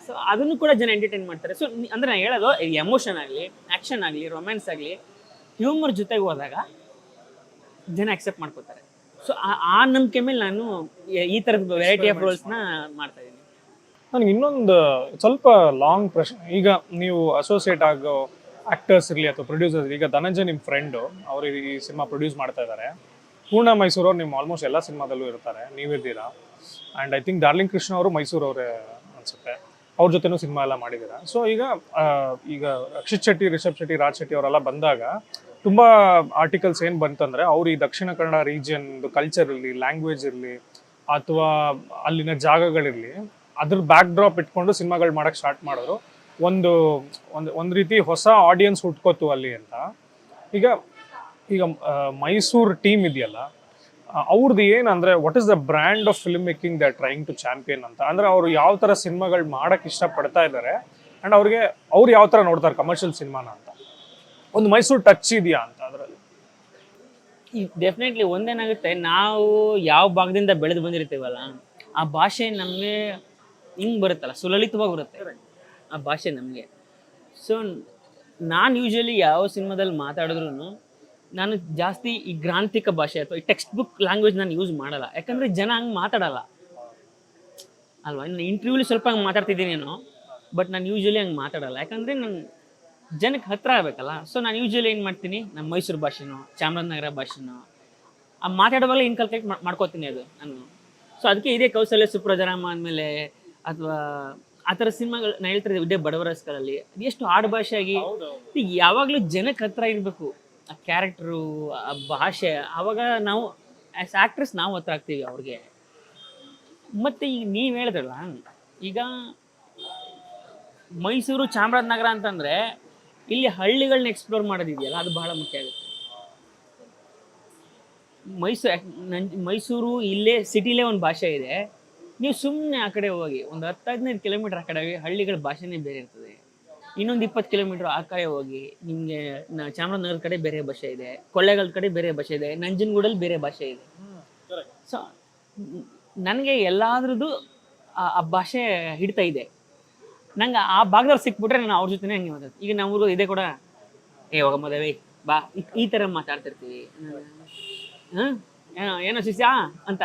ಸೊ ಅದನ್ನು ಕೂಡ ಜನ ಎಂಟರ್ಟೈನ್ ಮಾಡ್ತಾರೆ. ಸೊ ಅಂದರೆ ನಾನು ಹೇಳೋದು, ಎಮೋಷನ್ ಆಗಲಿ, ಆ್ಯಕ್ಷನ್ ಆಗಲಿ, ರೊಮ್ಯಾನ್ಸ್ ಆಗಲಿ, ಹ್ಯೂಮರ್ ಜೊತೆಗೆ ಹೋದಾಗ ಜನ ಅಕ್ಸೆಪ್ಟ್ ಮಾಡ್ಕೋತಾರೆ. ಸೊ ಆ ನಂಬಿಕೆ ಮೇಲೆ ನಾನು ಈ ಥರದ ವೆರೈಟಿ ಆಫ್ ರೋಲ್ಸ್ನ ಮಾಡ್ತಾ ಇದ್ದೀನಿ. ನನಗೆ ಇನ್ನೊಂದು ಸ್ವಲ್ಪ ಲಾಂಗ್ ಪ್ರಶ್ನೆ. ಈಗ ನೀವು ಅಸೋಸಿಯೇಟ್ ಆಗೋ ಆಕ್ಟರ್ಸ್ ಇರಲಿ ಅಥವಾ ಪ್ರೊಡ್ಯೂಸರ್ಸ್, ಈಗ ಧನಂಜಯ್ ನಿಮ್ಮ ಫ್ರೆಂಡು, ಅವರು ಈ ಸಿನಿಮಾ ಪ್ರೊಡ್ಯೂಸ್ ಮಾಡ್ತಾ ಇದ್ದಾರೆ. ಪೂರ್ಣ ಮೈಸೂರು ಅವ್ರು ನಿಮ್ಮ ಆಲ್ಮೋಸ್ಟ್ ಎಲ್ಲ ಸಿನಿಮಾದಲ್ಲೂ ಇರ್ತಾರೆ, ನೀವಿದ್ದೀರಾ. And I think darling Krishna ಅವರು ಮೈಸೂರವರೇ ಅನಿಸುತ್ತೆ, ಅವ್ರ ಜೊತೆನೂ ಸಿನಿಮಾ ಎಲ್ಲ ಮಾಡಿದ್ದೀರಾ. ಸೊ ಈಗ ಅಕ್ಷಿತ್ ಶೆಟ್ಟಿ, ರಿಷಬ್ ಶೆಟ್ಟಿ, ರಾಜ್ ಶೆಟ್ಟಿ ಅವರೆಲ್ಲ ಬಂದಾಗ ತುಂಬ ಆರ್ಟಿಕಲ್ಸ್ ಏನು ಬಂತಂದರೆ, ಅವ್ರು ಈ ದಕ್ಷಿಣ ಕನ್ನಡ ರೀಜಿಯನ್ದು ಕಲ್ಚರ್ ಇರಲಿ, ಲ್ಯಾಂಗ್ವೇಜ್ ಇರಲಿ, ಅಥವಾ ಅಲ್ಲಿನ ಜಾಗಗಳಿರಲಿ, ಅದ್ರ ಬ್ಯಾಕ್ ಡ್ರಾಪ್ ಇಟ್ಕೊಂಡು ಸಿನಿಮಾಗಳು ಮಾಡೋಕ್ಕೆ ಸ್ಟಾರ್ಟ್ ಮಾಡಿದ್ರು. ಒಂದು ರೀತಿ ಹೊಸ ಆಡಿಯನ್ಸ್ ಹುಟ್ಕೋತು ಅಲ್ಲಿ ಅಂತ. ಈಗ ಮೈಸೂರು ಟೀಮ್ ಇದೆಯಲ್ಲ, ಅವ್ರದ್ದು ಏನಂದರೆ, what is the brand of filmmaking they are trying to champion ಅಂತ. ಅಂದರೆ ಅವರು ಯಾವ ಥರ ಸಿನಿಮಾಗಳು ಮಾಡೋಕ್ಕೆ ಇಷ್ಟಪಡ್ತಾ ಇದ್ದಾರೆ, ಆ್ಯಂಡ್ ಅವ್ರು ಯಾವ ಥರ ನೋಡ್ತಾರೆ ಕಮರ್ಷಿಯಲ್ ಸಿನಿಮಾನ ಅಂತ. ಒಂದು ಮೈಸೂರು ಟಚ್ ಇದೆಯಾ ಅಂತ ಅದರಲ್ಲಿ? ಡೆಫಿನೆಟ್ಲಿ. ಒಂದೇನಾಗುತ್ತೆ, ನಾವು ಯಾವ ಭಾಗದಿಂದ ಬೆಳೆದು ಬಂದಿರ್ತೀವಲ್ಲ, ಆ ಭಾಷೆ ನಮಗೆ ಹಿಂಗೆ ಬರುತ್ತಲ್ಲ, ಸುಲಲಿತವಾಗಿ ಬರುತ್ತೆ ಆ ಭಾಷೆ ನಮಗೆ. ಸೊ ನಾನು ಯೂಶ್ವಲಿ ಯಾವ ಸಿನಿಮಾದಲ್ಲಿ ಮಾತಾಡಿದ್ರು ನಾನು ಜಾಸ್ತಿ ಈ ಗ್ರಾಂಥಿಕ ಭಾಷೆ ಅಥವಾ ಈ ಟೆಕ್ಸ್ಟ್ ಬುಕ್ ಲ್ಯಾಂಗ್ವೇಜ್ ನಾನು ಯೂಸ್ ಮಾಡಲ್ಲ. ಯಾಕಂದರೆ ಜನ ಹಂಗೆ ಮಾತಾಡಲ್ಲ ಅಲ್ವಾ. ಇನ್ನು ಇಂಟರ್ವ್ಯೂಲಿ ಸ್ವಲ್ಪ ಹಂಗೆ ಮಾತಾಡ್ತಿದ್ದೀನೇನೋ, ಬಟ್ ನಾನು ಯೂಶ್ವಲಿ ಹಂಗೆ ಮಾತಾಡಲ್ಲ. ಯಾಕಂದರೆ ನಾನು ಜನಕ್ಕೆ ಹತ್ತಿರ ಆಗಬೇಕಲ್ಲ. ಸೊ ನಾನು ಯೂಶ್ವಲಿ ಏನು ಮಾಡ್ತೀನಿ, ನಮ್ಮ ಮೈಸೂರು ಭಾಷೆನೋ ಚಾಮರಾಜನಗರ ಭಾಷೆನೋ ಆ ಮಾತಾಡುವಾಗಲೇ ಇನ್ಕಲ್ಕೇಟ್ ಮಾಡ್ಕೋತೀನಿ ಅದು ನಾನು. ಸೊ ಅದಕ್ಕೆ ಇದೇ ಕೌಸಲ್ಯ ಸುಪ್ರಜರಾಮ ಅಂದಮೇಲೆ ಅಥವಾ ಆ ಥರ ಸಿನಿಮಾಗಳು ನಾನು ಹೇಳ್ತಿದ್ದೆ, ಇದೇ ಬಡವರಸ್ಗಳಲ್ಲಿ ಎಷ್ಟು ಆಡು ಭಾಷೆಯಾಗಿ ಯಾವಾಗಲೂ ಜನಕ್ಕೆ ಹತ್ತಿರ ಇರಬೇಕು ಆ ಕ್ಯಾರೆಕ್ಟ್ರು, ಆ ಭಾಷೆ. ಆವಾಗ ನಾವು ಆ್ಯಸ್ ಆ್ಯಕ್ಟ್ರೆಸ್ ನಾವು ಹತ್ರ ಆಗ್ತೀವಿ ಅವ್ರಿಗೆ. ಮತ್ತು ಈಗ ನೀವು ಹೇಳಿದ್ರಲ್ಲ, ಈಗ ಮೈಸೂರು ಚಾಮರಾಜನಗರ ಅಂತಂದರೆ ಇಲ್ಲಿ ಹಳ್ಳಿಗಳನ್ನ ಎಕ್ಸ್ಪ್ಲೋರ್ ಮಾಡೋದಿದೆಯಲ್ಲ, ಅದು ಭಾಳ ಮುಖ್ಯ ಆಗುತ್ತೆ. ಮೈಸೂರು ಇಲ್ಲೇ ಸಿಟಿಲೇ ಒಂದು ಭಾಷೆ ಇದೆ. ನೀವು ಸುಮ್ಮನೆ ಆ ಕಡೆ ಹೋಗಿ ಒಂದು 10-15 ಕಿಲೋಮೀಟರ್ ಆ ಕಡೆ ಹೋಗಿ ಹಳ್ಳಿಗಳ ಭಾಷೆನೇ ಬೇರೆ ಇರ್ತದೆ. ಇನ್ನೊಂದು 20 ಕಿಲೋಮೀಟರ್ ಆ ಕಡೆ ಹೋಗಿ ನಿಮಗೆ ಚಾಮರಾಜನಗರ ಕಡೆ ಬೇರೆ ಭಾಷೆ ಇದೆ, ಕೊಳ್ಳೇಗಾಲ ಕಡೆ ಬೇರೆ ಭಾಷೆ ಇದೆ, ನಂಜನಗೂಡಲ್ಲಿ ಬೇರೆ ಭಾಷೆ ಇದೆ. ಸೊ ನನಗೆ ಎಲ್ಲಾದ್ರದ್ದು ಆ ಭಾಷೆ ಹಿಡ್ತಾ ಇದೆ. ನಂಗೆ ಆ ಭಾಗದವ್ರು ಸಿಕ್ಬಿಟ್ರೆ ನಾನು ಅವ್ರ ಜೊತೆನೇ ಹಂಗೆ ಮಾತಾಡ್ತೀನಿ. ಈಗ ನಮ್ಮೂರು ಇದೆ ಕೂಡ, ಹೋಗ ಮದುವೆ ಬಾ ಈ ಥರ ಮಾತಾಡ್ತಿರ್ತೀವಿ. ಹಾಂ ಏನೋ ಶಿಷ್ಯ ಅಂತ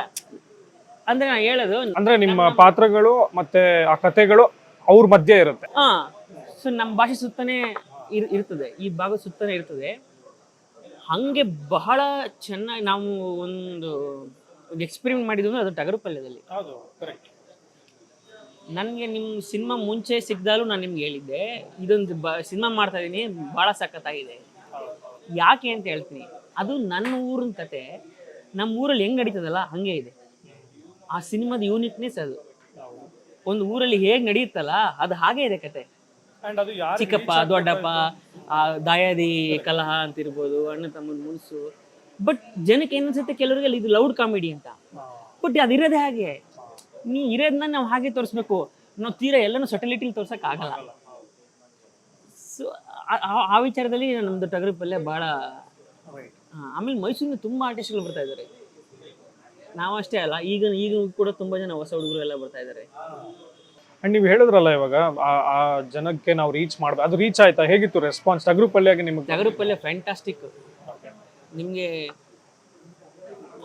ಅಂದರೆ ನಾನು ಹೇಳೋದು ಅಂದ್ರೆ ನಿಮ್ಮ ಪಾತ್ರಗಳು ಮತ್ತೆ ಆ ಕಥೆಗಳು ಅವ್ರ ಮಧ್ಯೆ ಇರುತ್ತೆ. ಹಾಂ. ಸೊ ನಮ್ಮ ಭಾಷೆ ಸುತ್ತನೇ ಇರ್ತದೆ, ಈ ಭಾಗದ ಸುತ್ತನೇ ಇರ್ತದೆ. ಹಾಗೆ ಬಹಳ ಚೆನ್ನಾಗಿ ನಾವು ಒಂದು ಎಕ್ಸ್ಪೆರಿಮೆಂಟ್ ಮಾಡಿದ್ವಿ ಅದು ಟಗರುಪಲ್ಯದಲ್ಲಿ. ನನಗೆ ನಿಮ್ಮ ಸಿನಿಮಾ ಮುಂಚೆ ಸಿಕ್ಕಿದಾಗಲೂ ನಾನು ನಿಮ್ಗೆ ಹೇಳಿದ್ದೆ, ಇದೊಂದು ಸಿನಿಮಾ ಮಾಡ್ತಾ ಇದ್ದೀನಿ, ಭಾಳ ಸಖತ್ತಾಗಿದೆ. ಯಾಕೆ ಅಂತ ಹೇಳ್ತೀನಿ, ಅದು ನನ್ನ ಊರಿನ ಕತೆ ನಮ್ಮ ಊರಲ್ಲಿ ಹೆಂಗೆ ನಡೀತದಲ್ಲ ಹಾಗೆ ಇದೆ. ಆ ಸಿನಿಮಾದ ಯೂನಿಕ್ನೆಸ್ ಅದು. ಒಂದು ಊರಲ್ಲಿ ಹೇಗೆ ನಡೆಯುತ್ತಲ್ಲ ಅದು ಹಾಗೆ ಇದೆ ಕತೆ. ಚಿಕ್ಕಪ್ಪ ದೊಡ್ಡಪ್ಪ, ದಾಯಾದಿ ಕಲಹ ಅಂತಿರ್ಬೋದು, ಅಣ್ಣ ತಮ್ಮನ ಮುನ್ಸು. ಬಟ್ ಜನಕ್ಕೆ ಏನನ್ಸುತ್ತೆ ಕೆಲವರಿಗೆ ಇದು ಲೌಡ್ ಕಾಮಿಡಿ ಅಂತ. ಬಟ್ ಅದಿರೋದೇ ಹಾಗೆ. ನೀ ಇರೋದನ್ನ ನಾವು ಹಾಗೆ ತೋರಿಸ್ಬೇಕು, ನಾವು ತೀರಾ ಎಲ್ಲನೂ ಸಟಲಿಟಿಲಿ ತೋರ್ಸಕ್ ಆಗಲ್ಲ. ಸೊ ಆ ವಿಚಾರದಲ್ಲಿ ನಮ್ದು ಟಗರುಪಲ್ಯ ಭಾಳ. ಆಮೇಲೆ ಮೈಸೂರಿನ ತುಂಬಾ ಆರ್ಟಿಸ್ಟ್ಗಳು ಬರ್ತಾ ಇದ್ದಾರೆ. ನಾವಷ್ಟೇ ಅಲ್ಲ, ಈಗ ಕೂಡ ತುಂಬಾ ಜನ ಹೊಸ ಹುಡುಗರು ಎಲ್ಲ ಬರ್ತಾ ಇದ್ದಾರೆ. ಅಂಡ್ ನೀವು ಹೇಳಿದ್ರಲ್ಲ ಇವಾಗ ಆ ಜನಕ್ಕೆ ನಾವು ರೀಚ್ ಮಾಡ್ಬೇಕು, ಅದು ರೀಚ್ ಆಯ್ತಾ? ಹೇಗಿತ್ತು ರೆಸ್ಪಾನ್ಸ್ ಟಗರುಪಲ್ಯಗೆ ನಿಮಗೆ? ಟಗರುಪಲ್ಯ ಫ್ಯಾಂಟಾಸ್ಟಿಕ್. ನಿಮಗೆ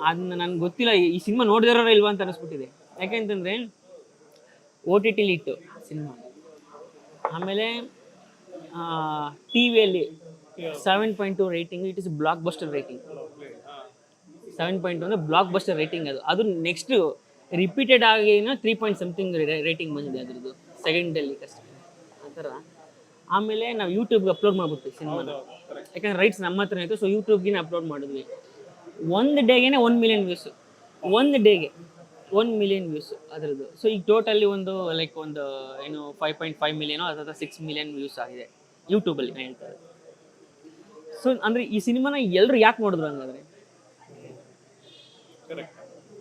ಅದನ್ನ ನನ್ಗೆ ಗೊತ್ತಿಲ್ಲ, ಈ ಸಿನಿಮಾ ನೋಡಿದಾರೋ ಇಲ್ವಾ ಅಂತ ಅನಿಸ್ಬಿಟ್ಟಿದೆ. ಯಾಕೆಂತಂದ್ರೆ OTT ಇಟ್ಟು ಸಿನಿಮಾ, ಆಮೇಲೆ ಟಿವಿಯಲ್ಲಿ 7.2 rating. It is blockbuster rating. 7.2 ಅಂದರೆ ಬ್ಲಾಕ್ ಬಸ್ಟರ್ ರೇಟಿಂಗ್. ಅದು ನೆಕ್ಸ್ಟ್ ರಿಪೀಟೆಡ್ ಆಗಿ 3.something ರೇಟಿಂಗ್ ಬಂದಿದೆ ಅದ್ರದ್ದು ಸೆಕೆಂಡಲ್ಲಿ ಕಷ್ಟ ಆ ಥರ. ಆಮೇಲೆ ನಾವು ಯೂಟ್ಯೂಬ್ಗೆ ಅಪ್ಲೋಡ್ ಮಾಡ್ಬಿಡ್ತೀವಿ ಸಿನಿಮಾನ, ಯಾಕಂದ್ರೆ ರೈಟ್ಸ್ ನಮ್ಮ ಹತ್ರ ಇತ್ತು. ಸೊ ಯೂಟ್ಯೂಬ್ಗೆ ಅಪ್ಲೋಡ್ ಮಾಡಿದ್ವಿ. ಒಂದು ಡೇಗೆ 1 ಮಿಲಿಯನ್ ವ್ಯೂಸ್. ಒಂದು ಡೇಗೆ 1 ಮಿಲಿಯನ್ ವ್ಯೂಸ್ ಅದರದ್ದು. ಸೊ ಈಗ ಟೋಟಲಿ ಒಂದು 5.5 ಮಿಲಿಯನೋ ಅಥವಾ 6 ಮಿಲಿಯನ್ ವ್ಯೂಸ್ ಆಗಿದೆ ಯೂಟ್ಯೂಬಲ್ಲಿ ನಾನು ಹೇಳ್ತಾರೆ. ಸೊ ಅಂದರೆ ಈ ಸಿನಿಮಾನ ಎಲ್ಲರೂ ಯಾಕೆ ನೋಡಿದ್ರು ಹಂಗಾದ್ರೆ?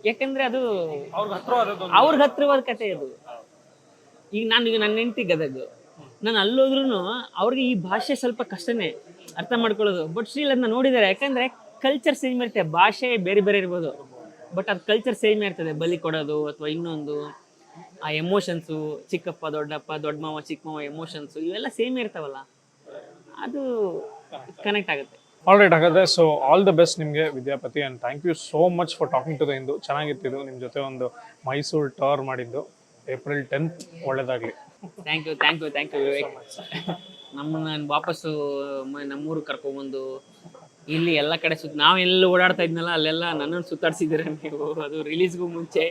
ಯಾಕಂದ್ರೆ ಅದು ಅವ್ರಿಗೆ ಹತ್ರವಾದ ಕತೆ ಅದು. ಈಗ ನನ್ನ ಹೆಂಡತಿ ಗದಗ, ನಾನು ಅಲ್ಲೋದ್ರೂ ಅವ್ರಿಗೆ ಈ ಭಾಷೆ ಸ್ವಲ್ಪ ಕಷ್ಟನೇ ಅರ್ಥ ಮಾಡ್ಕೊಳ್ಳೋದು. ಬಟ್ ಸ್ಟಿಲ್ ಅದನ್ನ ನೋಡಿದ್ದಾರೆ, ಯಾಕಂದ್ರೆ ಕಲ್ಚರ್ ಸೇಮ್ ಇರುತ್ತೆ. ಭಾಷೆ ಬೇರೆ ಬೇರೆ ಇರ್ಬೋದು, ಬಟ್ ಅದು ಕಲ್ಚರ್ ಸೇಮ್ ಇರ್ತದೆ. ಬಲಿ ಕೊಡೋದು ಅಥವಾ ಇನ್ನೊಂದು, ಆ ಎಮೋಷನ್ಸು, ಚಿಕ್ಕಪ್ಪ ದೊಡ್ಡಪ್ಪ, ದೊಡ್ಡ ಮಾವ ಚಿಕ್ಕ ಮಾವ ಎಮೋಷನ್ಸು ಇವೆಲ್ಲ ಸೇಮ್ ಇರ್ತಾವಲ್ಲ, ಅದು ಕನೆಕ್ಟ್ ಆಗುತ್ತೆ. ಆಲ್ ರೈಟ್, ಹಾಗಾದ್ರೆ ಸೊ ಆಲ್ ದ ಬೆಸ್ಟ್ ನಿಮಗೆ Vidyapati, and thank you so much for talking to the Hindu. ಚೆನ್ನಾಗಿತ್ತಿದ್ದು ನಿಮ್ಮ ಜೊತೆ ಒಂದು ಮೈಸೂರು ಟೂರ್ ಮಾಡಿದ್ದು. April 10th ಒಳ್ಳೇದಾಗಲಿ. Thank you Vivek. ನಮ್ಮನ್ನ ವಾಪಸ್ಸು ನಮ್ಮೂರಿಗೆ ಕರ್ಕೊಂಡ್ಬಂದು ಇಲ್ಲಿ ಎಲ್ಲ ಕಡೆ ನಾವೆಲ್ಲ ಓಡಾಡ್ತಾ ಇದ್ನಲ್ಲ ಅಲ್ಲೆಲ್ಲ ನನ್ನನ್ನು ಸುತ್ತಾಡ್ಸಿದ್ದೀರ ನೀವು. ಅದು ರಿಲೀಸ್ಗೂ ಮುಂಚೆ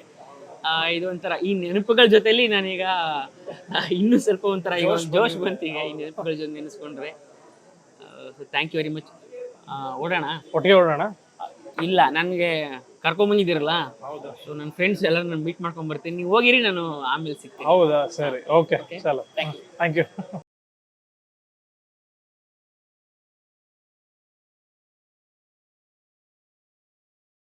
ಇದು ಒಂಥರ ಈ ನೆನಪುಗಳ ಜೊತೆಲಿ ನಾನೀಗ ಇನ್ನೂ ಸ್ವಲ್ಪ ಒಂಥರ ಈಗ ಜೋಶ್ ಬಂತೀಗ ಈ ನೆನಪುಗಳ ಜೊತೆ ನೆನೆಸ್ಕೊಂಡ್ರೆ. Thank you very much. ಒಟ್ಟಿಗೆ ಓಡೋಣ. ಇಲ್ಲ, ನನಗೆ ಕರ್ಕೊಂಬಂದಿದ್ದೀರಲ್ಲ, ಸೊ ನನ್ನ ಫ್ರೆಂಡ್ಸ್ ಎಲ್ಲ ನಾನು ಮೀಟ್ ಮಾಡ್ಕೊಂಡ್ ಬರ್ತೀನಿ. ನೀವು ಹೋಗಿರಿ, ನಾನು ಆಮೇಲೆ ಸಿಗ್ತೀನಿ. ಹೌದಾ? ಸರಿ, ಓಕೆ, ಚಲೋ, ಥ್ಯಾಂಕ್ ಯು.